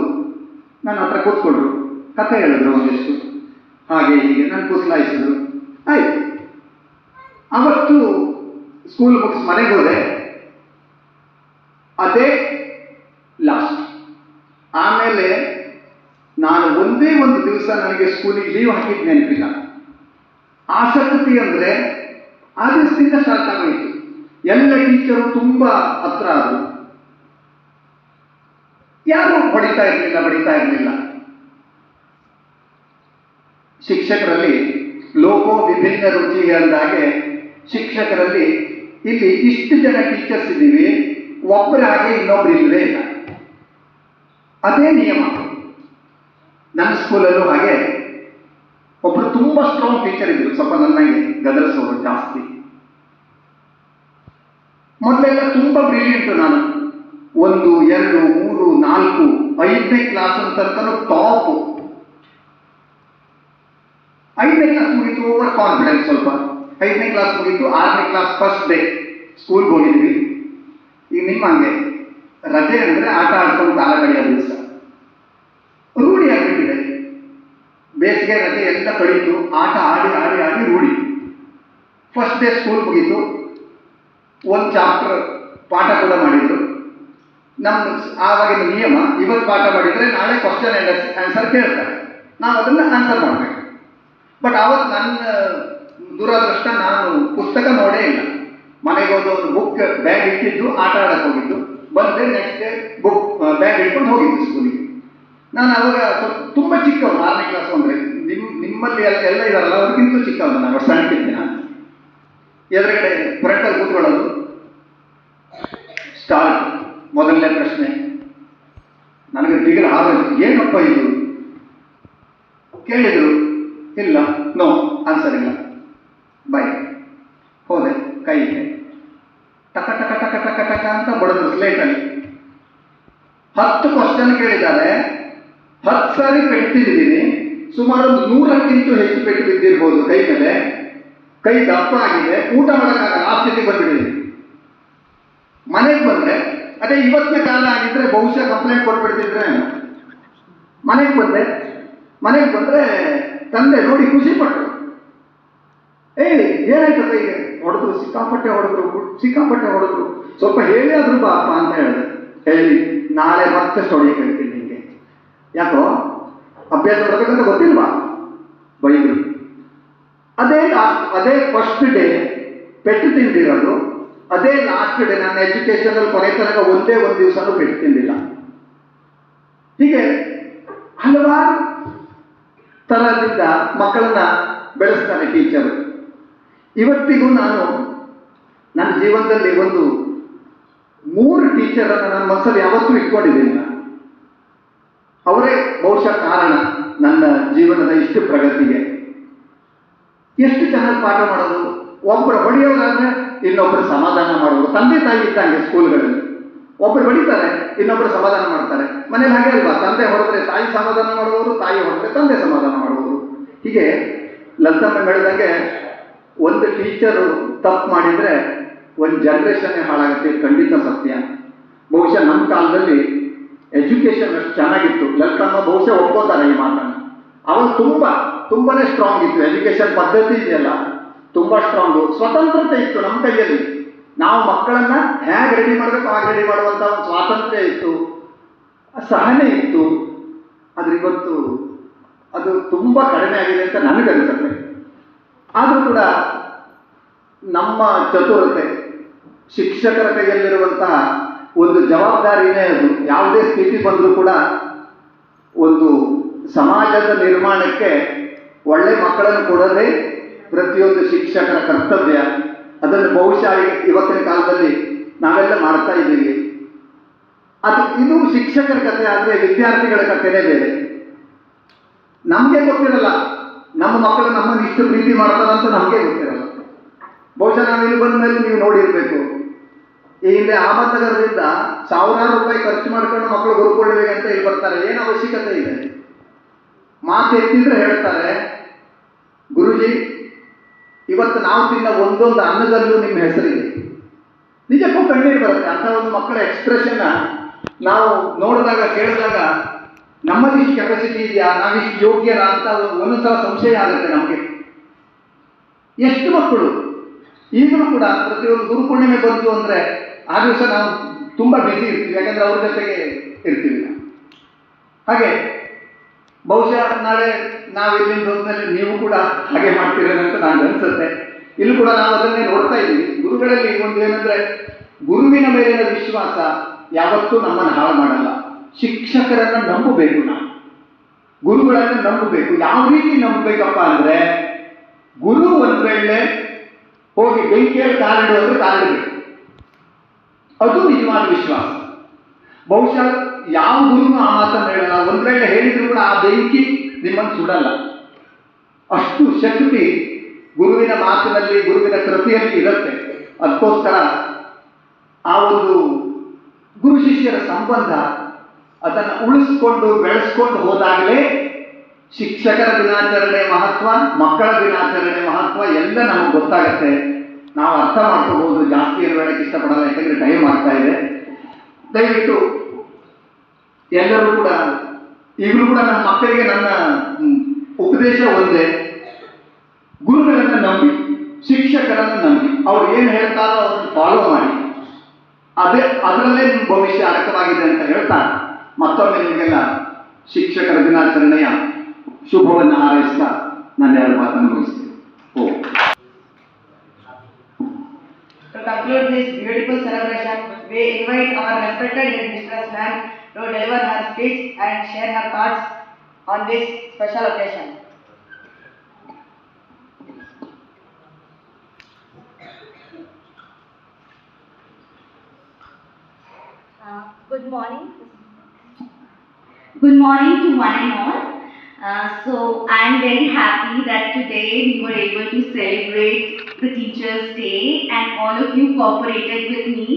ನನ್ನ ಹತ್ರ ಕೂತ್ಕೊಂಡ್ರು, ಕತೆ ಹೇಳಿದ್ರು ಒಂದಿಷ್ಟು, ಹಾಗೆ ಹೀಗೆ ನನ್ನ ಕುಸಲಾಯಿಸಿದ್ರು. ಆಯಿತು, ಅವತ್ತು ಸ್ಕೂಲ್ ಮುಗಿಸ್ ಮನೆಗೆ ಹೋದೆ. ಅದೇ ಲಾಸ್ಟ್. ಆಮೇಲೆ ನಾನು ಒಂದೇ ಒಂದು ದಿವಸ ನನಗೆ ಸ್ಕೂಲಿಗೆ ಲೀವ್ ಹಾಕಿದ್ದು ನೆನಪಿಲ್ಲ. ಆಸಕ್ತಿ ಅಂದರೆ ಆ ದಿವಸದಿಂದ ಸ್ಟಾರ್ಟ್ ಆಗೋಯಿತು. ಎಲ್ಲ ಟೀಚರು ತುಂಬ ಹತ್ರ ಆದರು. ಯಾರು ಹೊಡಿತಾ ಇರಲಿಲ್ಲ. ಶಿಕ್ಷಕರಲ್ಲಿ ಲೋಕೋ ವಿಭಿನ್ನ ರುಚಿ ಅಂದಾಗೆ ಶಿಕ್ಷಕರಲ್ಲಿ ಇಲ್ಲಿ ಇಷ್ಟು ಜನ ಟೀಚರ್ಸ್ ಇದ್ದೀವಿ, ಒಬ್ಬರ ಹಾಗೆ ಇನ್ನೊಬ್ರು ಇಲ್ಲವೇ ಇಲ್ಲ. ಅದೇ ನಿಯಮ. ನನ್ನ ಸ್ಕೂಲಲ್ಲೂ ಹಾಗೆ ಒಬ್ಬರು ತುಂಬ ಸ್ಟ್ರಾಂಗ್ ಟೀಚರ್ ಇದ್ರು, ಸ್ವಲ್ಪ ನನಗೆ ಗದರಿಸೋರು ಜಾಸ್ತಿ. ಮೊದಲೆಲ್ಲ ತುಂಬ ಬ್ರಿಲಿಯಂಟು ನಾನು. 1, 2, 3, 4, 5ನೇ ಕ್ಲಾಸ್ ಅಂತನೂ ಟಾಪು. 5ನೇ ಕ್ಲಾಸ್ ಮುಗಿತು, ಓವರ್ ಕಾನ್ಫಿಡೆನ್ಸ್ ಸ್ವಲ್ಪ. 5ನೇ ಕ್ಲಾಸ್ ಮುಗಿತು, 6ನೇ ಕ್ಲಾಸ್ ಫಸ್ಟ್ ಡೇ ಸ್ಕೂಲ್ಗೆ ಹೋಗಿದ್ವಿ. ಈಗ ನಿಮ್ಮ ಹಂಗೆ ರಜೆ ಅಂದರೆ ಆಟ ಆಡ್ಕೊಂಡು ಕಾಲ ಕಳೆಯೋ ದಿವಸ ರೂಢಿ ಆಗಿಬಿಟ್ಟಿದೆ. ಬೇಸಿಗೆ ರಜೆ ಎಲ್ಲ ಕಳೀತು, ಆಟ ಆಡಿ ರೂಢಿ. ಫಸ್ಟ್ ಡೇ ಸ್ಕೂಲ್ ಮುಗೀತು, ಒಂದು ಚಾಪ್ಟರ್ ಪಾಠ ಕೂಡ ಮಾಡಿದರು. ನಮ್ಮ ಆವಾಗಿನ ನಿಯಮ, ಇವತ್ತು ಪಾಠ ಮಾಡಿದರೆ ನಾಳೆ ಕ್ವಶನ್ ಆ್ಯಂಡ್ ಆನ್ಸರ್ ಕೇಳ್ತಾರೆ, ನಾವು ಅದನ್ನು ಆನ್ಸರ್ ಮಾಡಬೇಕು. ಬಟ್ ಆವತ್ತು ನನ್ನ ದುರದೃಷ್ಟ, ನಾನು ಪುಸ್ತಕ ನೋಡೇ ಇಲ್ಲ. ಮನೆಗೆ ಹೋದ ಒಂದು ಬುಕ್ ಬ್ಯಾಗ್ ಇಟ್ಟಿದ್ದು, ಆಟ ಆಡಕ್ಕೆ ಹೋಗಿದ್ದು, ಬಂದರೆ ನೆಕ್ಸ್ಟ್ ಡೇ ಬುಕ್ ಬ್ಯಾಗ್ ಇಟ್ಕೊಂಡು ಹೋಗಿದ್ದು ಸ್ಕೂಲಿಗೆ. ನಾನು ಅವಾಗ ತುಂಬ ಚಿಕ್ಕವನು, 6ನೇ ಕ್ಲಾಸ್ ಅಂದರೆ ನಿಮ್ಮಲ್ಲಿ ಎಲ್ಲ ಇದಾರಲ್ಲ ಅವ್ರಿಗಿಂತಲೂ ಚಿಕ್ಕವನು, ನಾನು ಸಣ್ಣಕ್ಕಿದ್ದೆ. ನಾನು ಎದುರುಗಡೆ ಫ್ರಂಟಲ್ಲಿ ಕೂತ್ಕೊಳ್ಳೋದು, ಸ್ಟಾರ್ಟ್. ಮೊದಲನೇ ಪ್ರಶ್ನೆ ನನಗೆ ದಿಗಿಲು ಆಗೋದು, ಏನಪ್ಪ ಇದು ಕೇಳಿದರು, ಇಲ್ಲ, ನೋ ಆನ್ಸರ್ ಇಲ್ಲ, ಬೈ. ಹೋದೆ, ಕೈ ಇದೆ, ಟಕ ಟಕ ಟಕ ಟಕ ಟಕ ಅಂತ ಬಡದ್ರು ಸ್ಲೇಟಲ್ಲಿ. 10 ಕ್ವಶನ್ ಕೇಳಿದ್ದಾರೆ, 10 ಸಾರಿ ಪೆಟ್ಟು ತಿಂದಿದ್ದೀನಿ. ಸುಮಾರು 100ಕ್ಕಿಂತ ಹೆಚ್ಚು ಪೆಟ್ಟು ಬಿದ್ದಿರ್ಬೋದು ಕೈ ಮೇಲೆ. ಕೈ ದಪ್ಪ ಆಗಿದೆ, ಊಟ ಮಾಡೋಕ್ಕಾಗಲ್ಲ, ಆ ಸ್ಥಿತಿಗೆ ಬಂದ್ಬಿಟ್ಟಿದ್ದೀನಿ. ಮನೆಗೆ ಬಂದರೆ, ಅದೇ ಇವತ್ತಿನ ಕಾಲ ಆಗಿದ್ರೆ ಬಹುಶಃ ಕಂಪ್ಲೇಂಟ್ ಕೊಟ್ಬಿಡ್ತಿದ್ರೆ. ಮನೆಗೆ ಬಂದರೆ ತಂದೆ ನೋಡಿ ಖುಷಿ ಪಟ್ಟರು. ಏನಾಯ್ತು ಕೈಗೆ? ಹೊಡೆದ್ರು, ಸಿಕ್ಕಾಪಟ್ಟೆ ಹೊಡೆದ್ರು. ಸ್ವಲ್ಪ ಹೇಳಿ ಆದ್ರೂ ಬಾಪ ಅಂತ ಹೇಳಿದೆ. ಹೇಳಿ, ನಾಳೆ ಮತ್ತೆ ಸ್ಟೋರಿ ಹೇಳ್ತೀನಿ ನಿಮಗೆ, ಯಾಕೋ ಅಭ್ಯಾಸ ಮಾಡಬೇಕಂತ ಗೊತ್ತಿಲ್ವಾ? ಬೈದ್ರು. ಅದೇ ಫಸ್ಟ್ ಡೇ ಪೆಟ್ಟು ತಿಂದಿರೋದು, ಅದೇ ಲಾಸ್ಟ್ ಡೇ ನನ್ನ ಎಜುಕೇಶನಲ್ಲಿ ಕೊನೆ ತನಕ ಒಂದೇ ಒಂದು ದಿವಸನೂ ಪೆಟ್ಟು ತಿಂದಿಲ್ಲ. ಹೀಗೆ ಹಲವಾರು ಥರದಿಂದ ಮಕ್ಕಳನ್ನ ಬೆಳೆಸ್ತಾನೆ ಟೀಚರು. ಇವತ್ತಿಗೂ ನಾನು ನನ್ನ ಜೀವನದಲ್ಲಿ ಒಂದು 3 ಟೀಚರನ್ನು ನನ್ನ ಮನಸ್ಸಲ್ಲಿ ಯಾವತ್ತೂ ಇಟ್ಕೊಂಡಿದ್ದೀನಿ. ನಾನು ಅವರೇ ಬಹುಶಃ ಕಾರಣ ನನ್ನ ಜೀವನದ ಇಷ್ಟು ಪ್ರಗತಿಗೆ. ಎಷ್ಟು ಚೆನ್ನಾಗಿ ಪಾಠ ಮಾಡೋದು, ಒಬ್ಬರು ಹೊಡೆಯೋದಾದ್ರೆ ಇನ್ನೊಬ್ಬರು ಸಮಾಧಾನ ಮಾಡೋರು. ತಂದೆ ತಾಯಿ ಇದ್ದಂಗೆ ಸ್ಕೂಲ್ಗಳಲ್ಲಿ ಒಬ್ಬರು ಹೊಡಿತಾರೆ, ಇನ್ನೊಬ್ಬರು ಸಮಾಧಾನ ಮಾಡ್ತಾರೆ. ಮನೇಲಿ ಹಾಗೆ ಅಲ್ವಾ? ತಂದೆ ಹೊಡೆದ್ರೆ ತಾಯಿ ಸಮಾಧಾನ ಮಾಡುವವರು, ತಾಯಿ ಹೊಡೆದ್ರೆ ತಂದೆ ಸಮಾಧಾನ ಮಾಡುವವರು. ಹೀಗೆ ಲಲಿತಮ್ಮ ಹೇಳಿದಂಗೆ ಒಂದು ಟೀಚರು ತಪ್ಪು ಮಾಡಿದರೆ ಒಂದು ಜನ್ರೇಷನ್ನೇ ಹಾಳಾಗುತ್ತೆ, ಖಂಡಿತ ಸತ್ಯ. ಬಹುಶಃ ನಮ್ಮ ಕಾಲದಲ್ಲಿ ಎಜುಕೇಷನ್ ಅಷ್ಟು ಚೆನ್ನಾಗಿತ್ತು. ಲಲಿತಮ್ಮ ಬಹುಶಃ ಒಪ್ಕೋತಾರೆ ಈ ಮಾತನ್ನು. ಅವಾಗ ತುಂಬಾನೇ ಸ್ಟ್ರಾಂಗ್ ಇತ್ತು ಎಜುಕೇಷನ್ ಪದ್ಧತಿ ಇದೆಯಲ್ಲ, ತುಂಬ ಸ್ಟ್ರಾಂಗು. ಸ್ವತಂತ್ರತೆ ಇತ್ತು ನಮ್ಮ ಕೈಯಲ್ಲಿ. ನಾವು ಮಕ್ಕಳನ್ನ ಹೇಗೆ ರೆಡಿ ಮಾಡಬೇಕು ಹಾಗೆ ರೆಡಿ ಮಾಡುವಂಥ ಒಂದು ಸ್ವಾತಂತ್ರ್ಯ ಇತ್ತು, ಸಹನೆ ಇತ್ತು. ಆದರೆ ಇವತ್ತು ಅದು ತುಂಬ ಕಡಿಮೆ ಆಗಿದೆ ಅಂತ ನನಗನ್ಸುತ್ತೆ. ಆದರೂ ಕೂಡ ನಮ್ಮ ಚತುರತೆ, ಶಿಕ್ಷಕರ ಕೈಯಲ್ಲಿರುವಂತಹ ಒಂದು ಜವಾಬ್ದಾರಿನೇ ಅದು. ಯಾವುದೇ ಸ್ಥಿತಿ ಬಂದರೂ ಕೂಡ ಒಂದು ಸಮಾಜದ ನಿರ್ಮಾಣಕ್ಕೆ ಒಳ್ಳೆ ಮಕ್ಕಳನ್ನು ಕೊಡೋದೇ ಪ್ರತಿಯೊಂದು ಶಿಕ್ಷಕರ ಕರ್ತವ್ಯ. ಅದನ್ನು ಬಹುಶಃ ಇವತ್ತಿನ ಕಾಲದಲ್ಲಿ ನಾವೆಲ್ಲ ಮಾಡ್ತಾ ಇದ್ದೀವಿ. ಇದು ಶಿಕ್ಷಕರ ಕಥೆ. ಆದರೆ ವಿದ್ಯಾರ್ಥಿಗಳ ಕಥೆನೇ ಬೇರೆ. ನಮಗೆ ಗೊತ್ತಿರಲ್ಲ ನಮ್ಮ ಮಕ್ಕಳು ನಮ್ಮನ್ನು ಇಷ್ಟು ಪ್ರೀತಿ ಮಾಡ್ತಾರಂತ ನಮಗೆ ಗೊತ್ತಿರಲ್ಲ. ಬಹುಶಃ ನಾವು ಇಲ್ಲಿ ಬಂದ ಮೇಲೆ ನೀವು ನೋಡಿರ್ಬೇಕು, ಈ ಹಿಂದೆ ಅಹಮದ್ನಗರದಿಂದ ಸಾವಿರಾರು ರೂಪಾಯಿ ಖರ್ಚು ಮಾಡ್ಕೊಂಡು ಮಕ್ಕಳು ಗುರುಕೊಳ್ಳಬೇಕು ಅಂತ ಇಲ್ಲಿ ಬರ್ತಾರೆ. ಏನು ಅವಶ್ಯಕತೆ ಇದೆ? ಮಾತು ಎತ್ತಿದ್ರೆ ಹೇಳ್ತಾರೆ, ಗುರುಜಿ ಇವತ್ತು ನಾವು ತಿನ್ನ ಒಂದೊಂದು ಅನ್ನದಲ್ಲೂ ನಿಮ್ಮ ಹೆಸರಿದೆ. ನಿಜಕ್ಕೂ ಕಣ್ಣೀರು ಬರುತ್ತೆ. ಅಂತ ಒಂದು ಮಕ್ಕಳ ಎಕ್ಸ್ಪ್ರೆಷನ್ನ ನಾವು ನೋಡಿದಾಗ, ಕೇಳಿದಾಗ ನಮ್ಮಲ್ಲಿ ಇಷ್ಟು ಕೆಪಾಸಿಟಿ ಇದೆಯಾ, ನಾವಿಷ್ಟು ಯೋಗ್ಯರ ಅಂತ ಒಂದೊಂದ್ಸಲ ಸಂಶಯ ಆಗುತ್ತೆ ನಮಗೆ. ಎಷ್ಟು ಮಕ್ಕಳು ಈಗಲೂ ಕೂಡ ಪ್ರತಿಯೊಂದು ಗುರುಪೂರ್ಣಿಮೆ ಬಂತು ಅಂದರೆ ಆ ದಿವಸ ನಾವು ತುಂಬ ಬ್ಯುಸಿ ಇರ್ತೀವಿ, ಯಾಕಂದರೆ ಅವ್ರ ಜೊತೆಗೆ ಇರ್ತೀವಿ. ಹಾಗೆ ಬಹುಶಃ ನಾಳೆ ನಾವು ಇಲ್ಲಿಂದ ಹೋದ್ಮೇಲೆ ನೀವು ಕೂಡ ಹಾಗೆ ಮಾಡ್ತೀರೇನಂತ ನನಗೆ ಅನಿಸುತ್ತೆ. ಇಲ್ಲಿ ಕೂಡ ನಾವು ಅದನ್ನೇ ನೋಡ್ತಾ ಇದ್ದೀವಿ. ಗುರುಗಳಲ್ಲಿ ಒಂದು ಏನಂದರೆ, ಗುರುವಿನ ಮೇಲಿನ ವಿಶ್ವಾಸ ಯಾವತ್ತೂ ನಮ್ಮನ್ನು ಹಾಳು ಮಾಡಲ್ಲ. ಶಿಕ್ಷಕರನ್ನು ನಂಬಬೇಕು, ನಾವು ಗುರುಗಳನ್ನು ನಂಬಬೇಕು. ಯಾವ ರೀತಿ ನಂಬಬೇಕಪ್ಪ ಅಂದರೆ, ಗುರು ಒಂದು ವೇಳೆ ಹೋಗಿ ಬೆಂಕಿಯಲ್ಲಿ ಕಾಲಿಡು ಅಂದರೆ ಕಾಲಿಡಬೇಕು, ಅದು ನಿಜವಾದ ವಿಶ್ವಾಸ. ಬಹುಶಃ ಯಾವ ಗುರುನು ಆ ಮಾತನ್ನು ಹೇಳಲ್ಲ. ಒಂದು ವೇಳೆ ಹೇಳಿದ್ರು ಕೂಡ ಆ ಬೆಂಕಿ ನಿಮ್ಮನ್ನು ಸುಡಲ್ಲ. ಅಷ್ಟು ಶಕ್ತಿ ಗುರುವಿನ ಮಾತಿನಲ್ಲಿ, ಗುರುವಿನ ಕೃತಿಯಲ್ಲಿ ಇರುತ್ತೆ. ಅದಕ್ಕೋಸ್ಕರ ಆ ಒಂದು ಗುರು ಶಿಷ್ಯರ ಸಂಬಂಧ ಅದನ್ನು ಉಳಿಸ್ಕೊಂಡು ಬೆಳೆಸ್ಕೊಂಡು ಹೋದಾಗಲೇ ಶಿಕ್ಷಕರ ದಿನಾಚರಣೆ ಮಹತ್ವ, ಮಕ್ಕಳ ದಿನಾಚರಣೆ ಮಹತ್ವ ಎಲ್ಲ ನಮಗೆ ಗೊತ್ತಾಗುತ್ತೆ. ನಾವು ಅರ್ಥ ಮಾಡ್ಕೋಬಹುದು. ಜಾಸ್ತಿ ಏನು ಹೇಳಕ್ಕೆ ಇಷ್ಟಪಡಲ್ಲ, ಯಾಕಂದರೆ ಟೈಮ್ ಆಗ್ತಾ ಇದೆ. ದಯವಿಟ್ಟು ಎಲ್ಲರೂ ಕೂಡ, ಈಗಲೂ ಕೂಡ ನನ್ನ ಮಕ್ಕಳಿಗೆ ನನ್ನ ಉಪದೇಶ ಒಂದೇ, ಗುರುಗಳನ್ನು ನಂಬಿ ಶಿಕ್ಷಕರನ್ನು ನಂಬಿ ಅವ್ರು ಏನು ಹೇಳ್ತಾರೋ ಅವ್ರನ್ನ ಫಾಲೋ ಮಾಡಿ, ಅದರಲ್ಲೇ ನಿಮ್ಮ ಭವಿಷ್ಯ ಅಡಕವಾಗಿದೆ ಅಂತ ಹೇಳ್ತಾ ಮತ್ತೊಮ್ಮೆ ನಿಮಗೆಲ್ಲ ಶಿಕ್ಷಕರ ದಿನಾಚರಣೆಯ ಶುಭವನ್ನು ಹಾರೈಸ್ತಾ ನನ್ನ 2 ಮಾತನ್ನು ಮುಗಿಸ್ತೇನೆ. To conclude this beautiful celebration, we invite our respected headmistress ma'am to deliver her speech and share her thoughts on this special occasion. Good morning. Good morning to one and all. So I am very happy that today we were able to celebrate the Teachers' Day and all of you cooperated with me.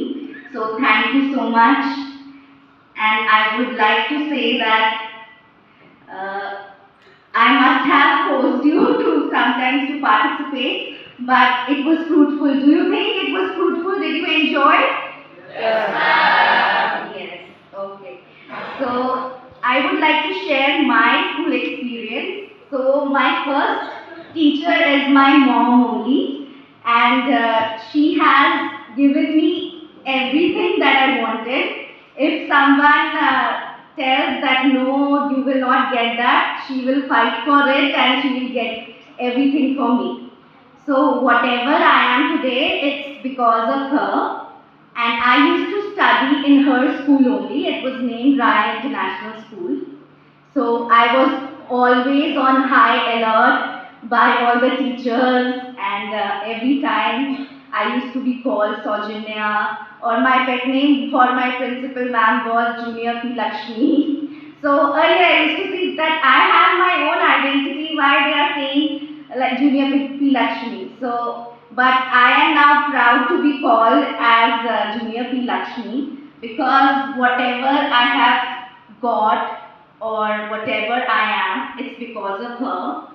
So thank you so much. And I would like to say that I must have forced you to sometimes to participate, but it was fruitful. Do you think it was fruitful? Did you enjoy? Yes. Yes. Okay. So I would like to share my school experience. So my first teacher is my mom only, and she has given me everything that I wanted. If someone tells that no, you will not get that, she will fight for it and she will get everything for me. So whatever I am today, it's because of her. And I used to study in her school only. It was named Raya International School. So I was always on high alert by all the teachers, and every time I used to be called Saujanya, or my pet name for my principal ma'am was Junior P. Lakshmi. So earlier I used to think that I have my own identity, why they are saying like Junior P. Lakshmi. So but I am now proud to be called as Junior P. Lakshmi, because whatever I have got or whatever I am, it's because of her.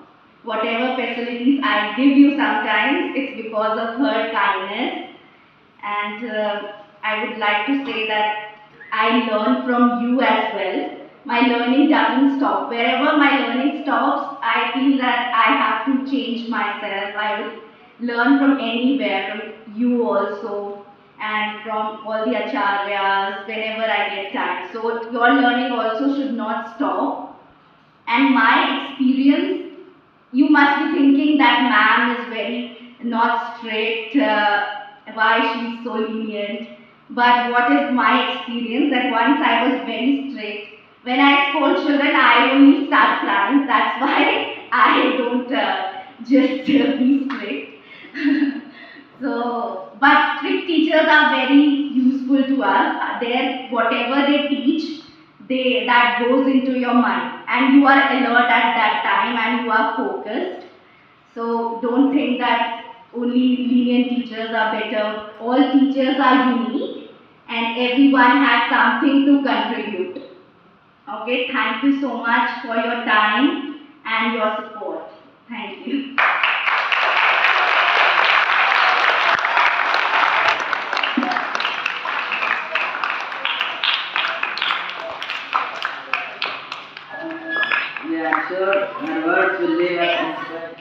Whatever facilities I give you sometimes, it's because of her kindness. And I would like to say that I learn from you as well. My learning doesn't stop. Wherever my learning stops, I feel that I have to change myself. I will learn from anywhere, from you also, and from all the acharyas whenever I get time. So your learning also should not stop. And my experience, you must be thinking that ma'am is very not strict, why she is so lenient. But what is my experience, that once I was very strict. When I scold children, I only start crying. That's why I don't just be strict. So, but strict teachers are very useful to us. Whatever they teach, that goes into your mind, and you are alert at that time and you are focused. So don't think that only lenient teachers are better. All teachers are unique and everyone has something to contribute. Okay, thank you so much for your time and your support. Thank you. Yeah, I'm sure her words will leave us inspired.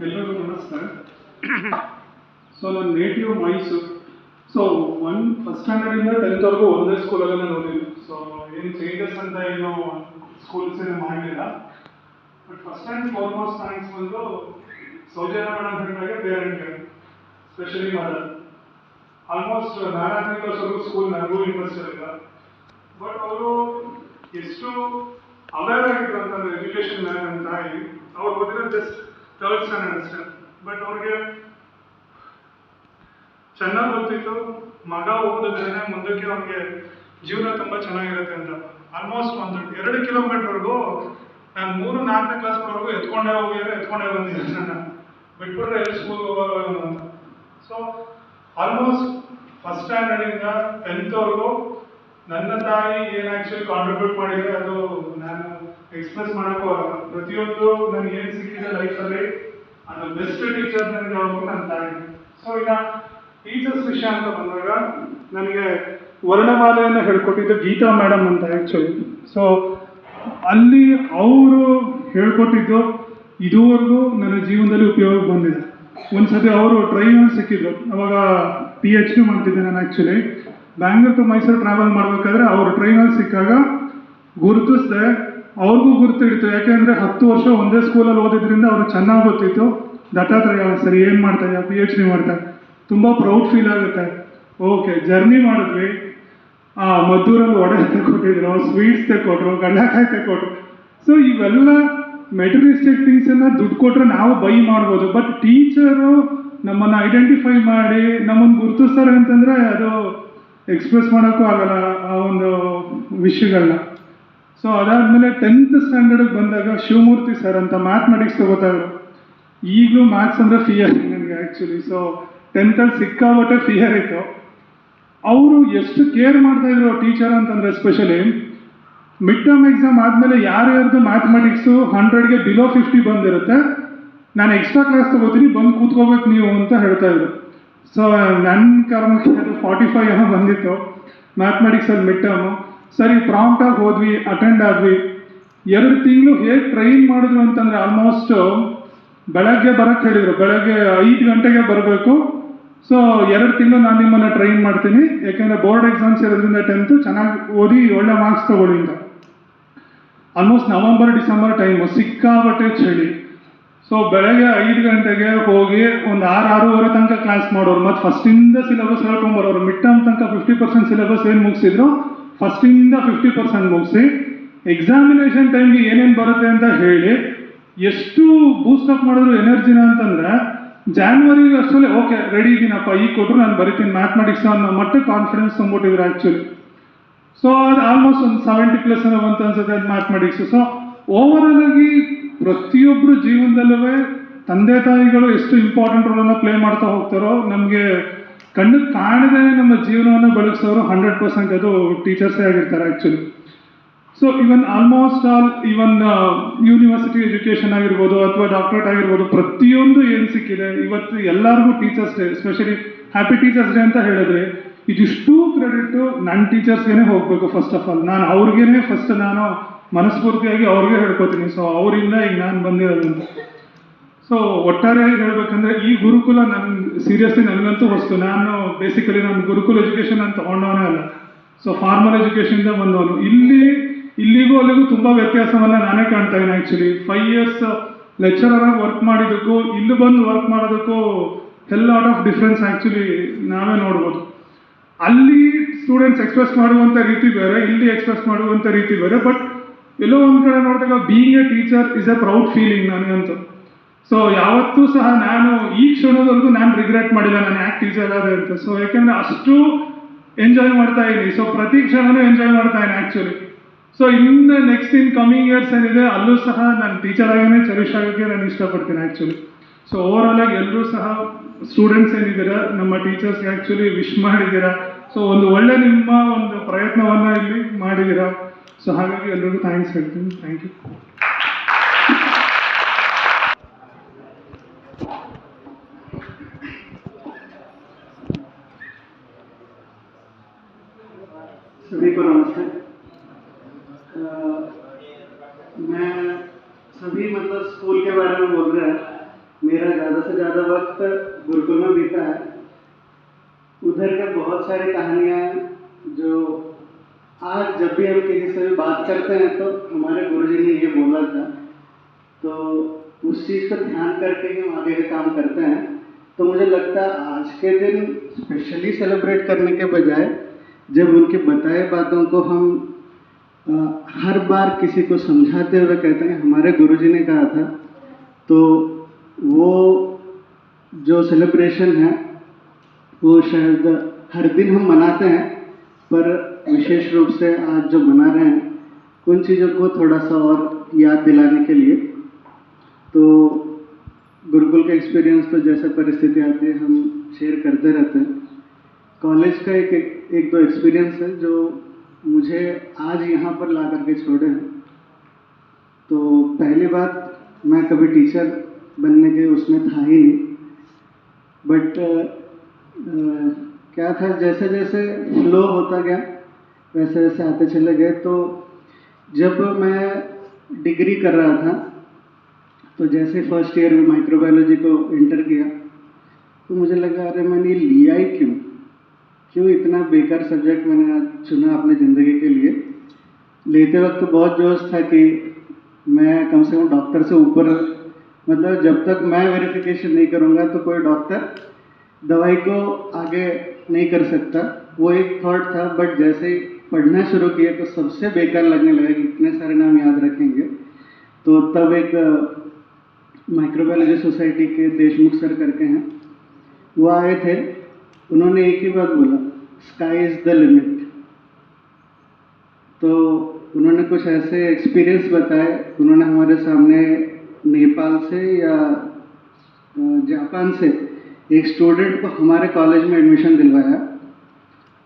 ಎಲ್ಲರಿಗೂ ನಮಸ್ಕಾರ. So ನನ್ನ native Mysuru. So first ಸ್ಟ್ಯಾಂಡರ್ಡಿಂದ 10th ವರೆಗೂ ಒಂದೇ ಸ್ಕೂಲಲ್ಲೇ ನಾನು ಓದಿದ್ದು. So ಏನು changes ಅಂತ ಏನು ಸ್ಕೂಲ್ಸ್ ಏನು ಮಾಡಲಿಲ್ಲ. But first and foremost thanks ಬಂದು ಸೌಜನ್ಯ ಮೇಡಮ್ ಹೇಳಿದಾಗೆ ಪೇರೆಂಟ್ಗೆ, ಸ್ಪೆಷಲಿ ಮದರ್. ಆಲ್ಮೋಸ್ಟ್ 4ನೇ ಕ್ಲಾಸ್ವರೆಗೂ ಸ್ಕೂಲ್ ನನಗೂ ಇಂಟ್ರೆಸ್ಟ್ ಇರಲಿಲ್ಲ. ಬಟ್ ಅವರು ಎಷ್ಟು ಅವೇರ್ ಆಗಿದ್ರು ಅಂತಂದ್ರೆ ಎಜುಕೇಷನ್ ಮೇಲೆ ನನ್ನ ತಾಯಿ, ಅವ್ರು ಓದಿರೋ ಜಸ್ಟ್ 3rd ಸ್ಟ್ಯಾಂಡರ್ಡ್ ಅಷ್ಟೇ. ಬಟ್ ಅವ್ರಿಗೆ ಚೆನ್ನಾಗಿ ಗೊತ್ತಿತ್ತು ಮಗ ಓದಿದ್ರೆ ಮುಂದಕ್ಕೆ ಅವ್ನಿಗೆ ಜೀವನ ತುಂಬ ಚೆನ್ನಾಗಿರುತ್ತೆ ಅಂತ. ಆಲ್ಮೋಸ್ಟ್ ಒಂದು 2 ಕಿಲೋಮೀಟರ್ವರೆಗೂ ನಾನು 3-4ನೇ ಕ್ಲಾಸ್ವರೆಗೂ ಎತ್ಕೊಂಡೇ ಬಂದಿದ್ದೆ. ನನ್ನ ಬಿಟ್ಬಿಟ್ರೆ ಎಲ್ಲಿ ಸ್ಕೂಲ್ಗೆ ಹೋಗೋದು ಅಂತ. ಸೊ ಆಲ್ಮೋಸ್ಟ್ ಫಸ್ಟ್ ಸ್ಟ್ಯಾಂಡರ್ಡಿಂದ 10th ವರೆಗೂ ನನ್ನ ತಾಯಿ ಏನು ಆ್ಯಕ್ಚುಲಿ ಕಾಂಟ್ರಿಬ್ಯೂಟ್ ಮಾಡಿದರೆ ಅದು ನಾನು ಎಕ್ಸ್ಪ್ರೆಸ್ ಮಾಡೋಕ್ಕೂ ಆಗಲ್ಲ. ಪ್ರತಿಯೊಂದು ನನಗೆ ಏನು ಸಿಕ್ಕಿದೆ ಲೈಫಲ್ಲಿ ಅದು ಬೆಸ್ಟ್ ಟೀಚರ್ ನನಗೆ ಅವ್ರಿಗೂ ನನ್ನ ತಾಯಿ. ಸೊ ಈಗ ಟೀಚರ್ಸ್ ವಿಷಯ ಅಂತ ಬಂದಾಗ ನನಗೆ ವರ್ಣಮಾಲೆಯನ್ನು ಹೇಳ್ಕೊಟ್ಟಿದ್ದು ಗೀತಾ ಮೇಡಮ್ ಅಂತ ಆ್ಯಕ್ಚುಲಿ. ಸೊ ಅಲ್ಲಿ ಅವರು ಹೇಳ್ಕೊಟ್ಟಿದ್ದು ಇದುವರೆಗೂ ನನ್ನ ಜೀವನದಲ್ಲಿ ಉಪಯೋಗ ಬಂದಿದೆ. ಒಂದ್ಸತಿ ಅವರು ಟ್ರೈನಲ್ಲಿ ಸಿಕ್ಕಿದ್ರು, ಅವಾಗ PhD ಮಾಡ್ತಿದ್ದೆ ನಾನು actually. Bangalore to Mysuru travel ಮಾಡಬೇಕಾದ್ರೆ ಅವರು ಟ್ರೈನಲ್ಲಿ ಸಿಕ್ಕಾಗ ಗುರುತಿಸ್ದೆ, ಅವ್ರಿಗೂ ಗುರುತಿಡ್ತು. ಯಾಕೆಂದರೆ 10 ವರ್ಷ ಒಂದೇ ಸ್ಕೂಲಲ್ಲಿ ಓದಿದ್ರಿಂದ ಅವ್ರಿಗೆ ಚೆನ್ನಾಗಿ ಗೊತ್ತಿತ್ತು. ದತ್ತಾತ್ರೇಯ ಸರಿ ಏನು ಮಾಡ್ತಾ PhD ಮಾಡ್ತಾ, ತುಂಬ ಪ್ರೌಡ್ ಫೀಲ್ ಆಗುತ್ತೆ. ಓಕೆ, ಜರ್ನಿ ಮಾಡಿದ್ವಿ. ಮದ್ದೂರಲ್ಲಿ ವಡೆ ತೆಕೊಟ್ಟಿದ್ರು, ಸ್ವೀಟ್ಸ್ ತೆಕೊಟ್ರು, ಕಡಲೆಕಾಯಿ ತೆಕೊಟ್ರು. ಸೊ ಇವೆಲ್ಲ ಮೆಟೀರಿಯಲಿಸ್ಟಿಕ್ ಥಿಂಗ್ಸನ್ನು ದುಡ್ಡು ಕೊಟ್ಟರೆ ನಾವು ಬೈ ಮಾಡ್ಬೋದು. ಬಟ್ ಟೀಚರು ನಮ್ಮನ್ನು ಐಡೆಂಟಿಫೈ ಮಾಡಿ ನಮ್ಮನ್ನು ಗುರುತಿಸ್ತಾರೆ ಅಂತಂದರೆ ಅದು ಎಕ್ಸ್ಪ್ರೆಸ್ ಮಾಡೋಕ್ಕೂ ಆಗಲ್ಲ ಆ ಒಂದು ವಿಷಯಗಳನ್ನ. ಸೊ ಅದಾದಮೇಲೆ 10th ಸ್ಟ್ಯಾಂಡರ್ಡಿಗೆ ಬಂದಾಗ ಶಿವಮೂರ್ತಿ ಸರ್ ಅಂತ ಮ್ಯಾಥಮೆಟಿಕ್ಸ್ ತಗೋತಾಯಿದ್ರು. ಈಗಲೂ ಮ್ಯಾಥ್ಸ್ ಅಂದರೆ ಫಿಯರ್ ನನಗೆ ಆ್ಯಕ್ಚುಲಿ. ಸೊ 10th ಸಿಕ್ಕಾಬಟ್ಟೆ ಫಿಯರ್ ಇತ್ತು. ಅವರು ಎಷ್ಟು ಕೇರ್ ಮಾಡ್ತಾಯಿದ್ರು ಟೀಚರ್ ಅಂತಂದರೆ, ಎಸ್ಪೆಷಲಿ ಮಿಡ್ ಟರ್ಮ್ ಎಕ್ಸಾಮ್ ಆದಮೇಲೆ ಯಾರ್ಯಾರ್ದು ಮ್ಯಾಥಮೆಟಿಕ್ಸು 100ಗೆ ಬಿಲೋ 50 ಬಂದಿರುತ್ತೆ, ನಾನು ಎಕ್ಸ್ಟ್ರಾ ಕ್ಲಾಸ್ ತೊಗೋತೀನಿ, ಬಂದು ಕೂತ್ಕೋಬೇಕು ನೀವು ಅಂತ ಹೇಳ್ತಾಯಿದ್ರು. ಸೊ ನನ್ನ ಕರ್ಮಕ್ಕೆ ಅದು 45 ಏನೋ ಬಂದಿತ್ತು ಮ್ಯಾಥಮೆಟಿಕ್ಸಲ್ಲಿ ಮಿಡ್ ಟರ್ಮು. ಸರಿ, ಪ್ರಾಂಪ್ಟಾಗಿ ಹೋದ್ವಿ, ಅಟೆಂಡ್ ಆದ್ವಿ. 2 ತಿಂಗಳು ಹೇಗೆ ಟ್ರೈನ್ ಮಾಡಿದ್ರು ಅಂತಂದರೆ, ಆಲ್ಮೋಸ್ಟ್ ಬೆಳಗ್ಗೆ ಬರೋಕ್ಕೆ ಹೇಳಿದರು, ಬೆಳಗ್ಗೆ 5 ಗಂಟೆಗೆ ಬರಬೇಕು. ಸೊ 2 ತಿಂಗಳು ನಾನು ನಿಮ್ಮನ್ನು ಟ್ರೈನ್ ಮಾಡ್ತೀನಿ, ಯಾಕೆಂದರೆ ಬೋರ್ಡ್ ಎಕ್ಸಾಮ್ಸ್ ಇರೋದ್ರಿಂದ 10th ಚೆನ್ನಾಗಿ ಓದಿ ಒಳ್ಳೆ ಮಾರ್ಕ್ಸ್ ತೊಗೊಳ್ಳಿ ಅಂತ. ಆಲ್ಮೋಸ್ಟ್ ನವಂಬರ್ ಡಿಸೆಂಬರ್ ಟೈಮು, ಸಿಕ್ಕಾಬಟ್ಟೆ ಚಳಿ. ಸೊ ಬೆಳಗ್ಗೆ 5 ಗಂಟೆಗೆ ಹೋಗಿ ಒಂದು 6-6:30 ತನಕ ಕ್ಲಾಸ್ ಮಾಡೋರು. ಮತ್ತು ಫಸ್ಟಿಂದ ಸಿಲೆಬಸ್ ಹೇಳ್ಕೊಂಬರೋರು. ಮಿಡ್ ಟರ್ಮ್ ತನಕ 50% ಸಿಲೆಬಸ್ ಏನು ಮುಗಿಸಿದ್ರು ಫಸ್ಟಿಂದ 50% ಮುಗಿಸಿ ಎಕ್ಸಾಮಿನೇಷನ್ ಟೈಮ್ಗೆ ಏನೇನು ಬರುತ್ತೆ ಅಂತ ಹೇಳಿ ಎಷ್ಟು ಬೂಸ್ಟಪ್ ಮಾಡಿದ್ರು ಎನರ್ಜಿನ ಅಂತಂದರೆ, ಜಾನ್ವರಿಗೆ ಅಷ್ಟರಲ್ಲಿ ಓಕೆ ರೆಡಿ ಇದ್ದೀನಪ್ಪ, ಈಗ ಕೊಟ್ಟರು ನಾನು ಬರಿತೀನಿ ಮ್ಯಾಥಮೆಟಿಕ್ಸ್ ಅನ್ನೋ ಮಟ್ಟಕ್ಕೆ ಕಾನ್ಫಿಡೆನ್ಸ್ ತುಂಬಿಟ್ಟಿದ್ರು ಆ್ಯಕ್ಚುಲಿ. ಸೊ ಅದು ಆಲ್ಮೋಸ್ಟ್ ಒಂದು 70+ ಏನೋ ಬಂತು ಅನ್ಸುತ್ತೆ ಅದು ಮ್ಯಾಥಮೆಟಿಕ್ಸು. ಸೊ ಓವರಾಲ್ ಆಗಿ ಪ್ರತಿಯೊಬ್ಬರು ಜೀವನದಲ್ಲೂ ತಂದೆ ತಾಯಿಗಳು ಎಷ್ಟು ಇಂಪಾರ್ಟೆಂಟ್ ರೋಲನ್ನು ಪ್ಲೇ ಮಾಡ್ತಾ ಹೋಗ್ತಾರೋ, ನಮಗೆ ಕಣ್ಣಿಗೆ ಕಾಣದೆ ನಮ್ಮ ಜೀವನವನ್ನು ಬೆಳಗಿಸೋರು 100% ಅದು ಟೀಚರ್ಸೇ ಆಗಿರ್ತಾರೆ actually. So almost all university education ಆಗಿರ್ಬೋದು ಅಥವಾ ಡಾಕ್ಟರೇಟ್ ಆಗಿರ್ಬೋದು, ಪ್ರತಿಯೊಂದು ಏನು ಸಿಕ್ಕಿದೆ ಇವತ್ತು ಎಲ್ಲರಿಗೂ teachers day, especially happy teachers day ಅಂತ ಹೇಳಿದ್ರೆ ಇದಿಷ್ಟು ಕ್ರೆಡಿಟು ನನ್ನ ಟೀಚರ್ಸ್ಗೇ ಹೋಗಬೇಕು. ಫಸ್ಟ್ ಆಫ್ ಆಲ್ ನಾನು ಅವ್ರಿಗೇ ಫಸ್ಟ್ ನಾನು ಮನಸ್ಫೂರ್ತಿಯಾಗಿ ಅವ್ರಿಗೆ ಹೇಳ್ಕೊತೀನಿ. ಸೊ ಅವರಿಂದ ಈಗ ನಾನು ಬಂದಿರೋದು ಅಂತ. ಸೊ ಒಟ್ಟಾರೆಯಾಗಿ ಹೇಳ್ಬೇಕಂದ್ರೆ ಈ ಗುರುಕುಲ ಸೀರಿಯಸ್ಲಿ ನನಗಂತೂ ಹೊಸ್ತು. ನಾನು ಬೇಸಿಕಲಿ ನಾನು ಗುರುಕುಲ ಎಜುಕೇಷನ್ ಅಂತ ತೊಗೊಂಡವನೇ ಅಲ್ಲ. ಸೊ ಫಾರ್ಮಲ್ ಎಜುಕೇಷನಿಂದ ಬಂದವನು. ಇಲ್ಲಿಗೂ ಅಲ್ಲಿಗೂ ತುಂಬ ವ್ಯತ್ಯಾಸವನ್ನು ನಾನೇ ಕಾಣ್ತಾ ಇದ್ದೀನಿ ಆ್ಯಕ್ಚುಲಿ. 5 years ಲೆಕ್ಚರರ್ ಆಗಿ ವರ್ಕ್ ಮಾಡಿದ್ದಕ್ಕೂ ಇಲ್ಲಿ ಬಂದು ವರ್ಕ್ ಮಾಡೋದಕ್ಕೂ ಲಾಟ್ ಆಫ್ ಡಿಫ್ರೆನ್ಸ್ ಆ್ಯಕ್ಚುಲಿ ನಾವೇ ನೋಡ್ಬೋದು. ಅಲ್ಲಿ ಸ್ಟೂಡೆಂಟ್ಸ್ ಎಕ್ಸ್ಪ್ರೆಸ್ ಮಾಡುವಂಥ ರೀತಿ ಬೇರೆ, ಇಲ್ಲಿ ಎಕ್ಸ್ಪ್ರೆಸ್ ಮಾಡುವಂಥ ರೀತಿ ಬೇರೆ. ಬಟ್ ಎಲ್ಲೋ ಒಂದು ಕಡೆ ನೋಡಿದಾಗ being A teacher is A proud feeling ನನಗಂತೂ. ಸೊ ಯಾವತ್ತೂ ಸಹ ನಾನು ಈ ಕ್ಷಣದವರೆಗೂ ನಾನು ರಿಗ್ರೆಟ್ ಮಾಡಿಲ್ಲ ನಾನು ಯಾಕೆ ಟೀಚರ್ ಆದೆ ಅಂತ. ಸೊ ಯಾಕೆಂದರೆ ಅಷ್ಟು ಎಂಜಾಯ್ ಮಾಡ್ತಾ ಇದ್ದೀನಿ. ಸೊ ಪ್ರತಿ ಕ್ಷಣನೂ ಎಂಜಾಯ್ ಮಾಡ್ತಾ ಇದ್ದೀನಿ ಆ್ಯಕ್ಚುಲಿ. ಸೊ ಇನ್ನು ನೆಕ್ಸ್ಟ್ ಕಮಿಂಗ್ ಇಯರ್ಸ್ ಏನಿದೆ ಅಲ್ಲೂ ಸಹ ನಾನು ಟೀಚರ್ ಆಗಿನೇ ಚೆರಿಷ್ ಆಗೋಕ್ಕೆ ನಾನು ಇಷ್ಟಪಡ್ತೀನಿ ಆ್ಯಕ್ಚುಲಿ. ಸೊ ಓವರಾಲ್ ಆಗಿ ಎಲ್ಲರೂ ಸಹ ಸ್ಟೂಡೆಂಟ್ಸ್ ಏನಿದ್ದೀರಾ ನಮ್ಮ ಟೀಚರ್ಸ್ಗೆ ಆ್ಯಕ್ಚುಲಿ ವಿಶ್ ಮಾಡಿದ್ದೀರಾ. ಸೊ ಒಂದು ಒಳ್ಳೆ ನಿಮ್ಮ ಒಂದು ಪ್ರಯತ್ನವನ್ನು ಇಲ್ಲಿ ಮಾಡಿದ್ದೀರಾ. ಸೊ ಹಾಗಾಗಿ ಎಲ್ರಿಗೂ ಥ್ಯಾಂಕ್ಸ್ ಹೇಳ್ತೀನಿ. Thank you. सभी को नमस्ते। मैं सभी मतलब स्कूल के बारे में बोल रहे हैं। मेरा ज़्यादा से ज़्यादा वक्त गुरुकुल में बीता है। उधर के बहुत सारी कहानियाँ जो आज जब भी हम किसी से भी बात करते हैं तो हमारे गुरुजी ने ये बोला था, तो उस चीज़ को ध्यान करके ही हम आगे का काम करते हैं। तो मुझे लगता है आज के दिन स्पेशली सेलिब्रेट करने के बजाय जब उनकी बताए बातों को हम हर बार किसी को समझाते हुए कहते हैं हमारे गुरुजी ने कहा था, तो वो जो सेलिब्रेशन है वो शायद हर दिन हम मनाते हैं, पर विशेष रूप से आज जो मना रहे हैं उन चीज़ों को थोड़ा सा और याद दिलाने के लिए। तो गुरुकुल का एक्सपीरियंस तो जैसे परिस्थिति आती है हम शेयर करते रहते हैं। कॉलेज का एक दो एक्सपीरियंस है जो मुझे आज यहाँ पर ला करके छोड़े हैं। तो पहली बात, मैं कभी टीचर बनने के उसमें था ही नहीं, बट क्या था जैसे जैसे फ्लो होता गया वैसे वैसे आते चले गए। तो जब मैं डिग्री कर रहा था तो जैसे फर्स्ट ईयर में माइक्रोबायोलॉजी को एंटर किया तो मुझे लगा अरे मैंने ये लिया ही क्यों इतना बेकार सब्जेक्ट मैंने आज चुना अपनी ज़िंदगी के लिए। लेते वक्त तो बहुत जोश था कि मैं कम से कम डॉक्टर से ऊपर, मतलब जब तक मैं वेरिफिकेशन नहीं करूँगा तो कोई डॉक्टर दवाई को आगे नहीं कर सकता, वो एक थॉट था। बट जैसे ही पढ़ना शुरू किए तो सबसे बेकार लगने लगा कि इतने सारे नाम याद रखेंगे। तो तब एक माइक्रोबायोलॉजी सोसाइटी के देशमुख सर करके हैं, वो आए थे, उन्होंने एक ही बात बोला, स्काई इज़ द लिमिट। तो उन्होंने कुछ ऐसे एक्सपीरियंस बताए। उन्होंने हमारे सामने नेपाल से या जापान से एक स्टूडेंट को हमारे कॉलेज में एडमिशन दिलवाया।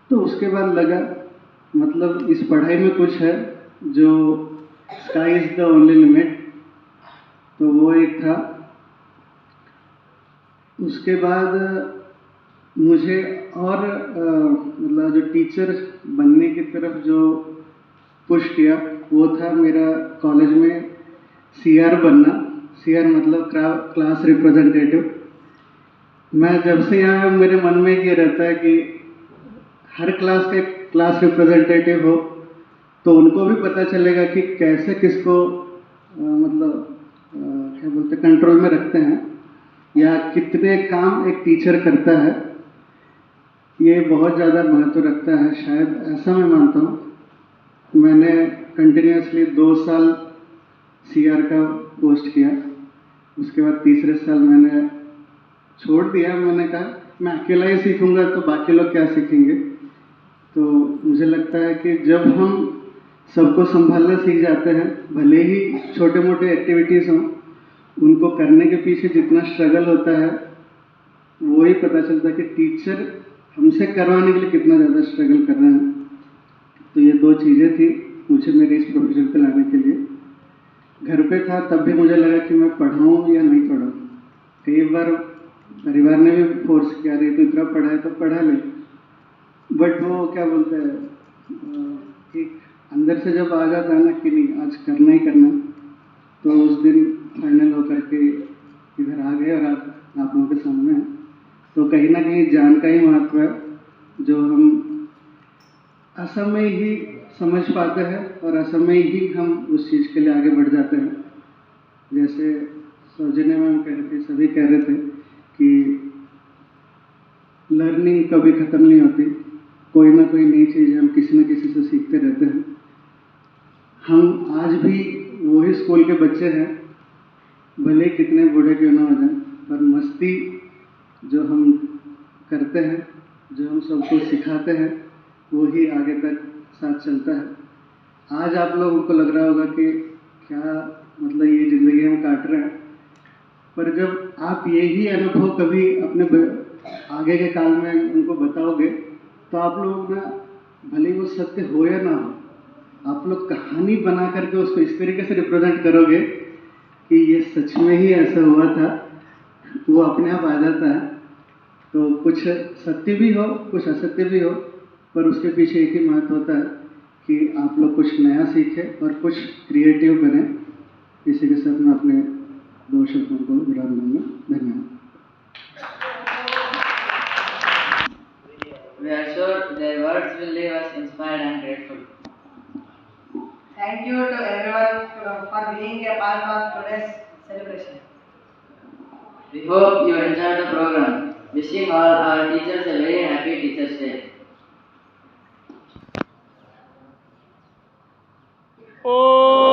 तो उसके बाद लगा मतलब इस पढ़ाई में कुछ है, जो sky is the only limit. तो वो एक था। उसके बाद मुझे और मतलब जो टीचर बनने की तरफ जो पुश किया वो था मेरा कॉलेज में CR बनना। CR मतलब क्लास रिप्रेजेंटेटिव। मैं जब से यहाँ मेरे मन में ये रहता है कि हर क्लास का एक क्लास रिप्रेजेंटेटिव हो तो उनको भी पता चलेगा कि कैसे किसको क्या बोलते कंट्रोल में रखते हैं या कितने काम एक टीचर करता है। ये बहुत ज़्यादा महत्व रखता है, शायद ऐसा मैं मानता हूँ। मैंने कंटिन्यूसली 2 साल CR का पोस्ट किया। उसके बाद तीसरे साल मैंने छोड़ दिया। मैंने कहा मैं अकेला ही सीखूंगा तो बाकी लोग क्या सीखेंगे। तो मुझे लगता है कि जब हम सबको संभालना सीख जाते हैं, भले ही छोटे मोटे एक्टिविटीज़ हों, उनको करने के पीछे जितना स्ट्रगल होता है वो ही पता चलता है कि टीचर हमसे करवाने के लिए कितना ज़्यादा स्ट्रगल कर रहे हैं। तो ये 2 चीज़ें थी मुझे मेरे इस प्रोफेशन पे लाने के लिए। घर पे था तब भी मुझे लगा कि मैं पढ़ाऊँ या नहीं पढ़ाऊँ। कई बार परिवार ने भी फोर्स किया, रही तो इतना पढ़ा है तो पढ़ा ले। बट वो क्या बोलते हैं एक अंदर से जब आ जाता है ना कि नहीं आज करना ही करना, तो उस दिन फाइनल होकर के इधर आ गए और आप लोगों के सामने हैं। तो कहीं ना कहीं जान का ही महत्व है जो हम असमय ही समझ पाते हैं और असमय ही हम उस चीज़ के लिए आगे बढ़ जाते हैं। जैसे सौजन्य मैम कह रहे थे, सभी कह रहे थे कि लर्निंग कभी ख़त्म नहीं होती, कोई ना कोई नई चीज़ हम किसी न किसी से सीखते रहते हैं। हम आज भी वही स्कूल के बच्चे हैं, भले कितने बूढ़े क्यों ना हो जाए, पर मस्ती जो हम करते हैं, जो हम सबको सिखाते हैं, वो ही आगे तक साथ चलता है। आज आप लोगों को लग रहा होगा कि क्या मतलब ये ज़िंदगी हम काट रहे हैं, पर जब आप यही अनुभव कभी अपने आगे के काल में उनको बताओगे तो आप लोग ना, भले वो सत्य हो या ना हो, आप लोग कहानी बना करके उसको इस तरीके से रिप्रेजेंट करोगे कि ये सच में ही ऐसा हुआ था, वो अपने आप आ जाता है। तो कुछ सत्य भी हो, कुछ असत्य भी हो, पर उसके पीछे एक ही महत्व होता है कि आप लोग कुछ नया सीखें और कुछ क्रिएटिव बने। इसी के साथ मैं अपने 2 शब्दों को विराम दूंगा। धन्यवाद। We are sure their words will leave us inspired and grateful. Thank you to everyone for being a part of today's celebration. We hope you enjoyed the program. Wishing all our teachers a very happy Teachers' Day. Oh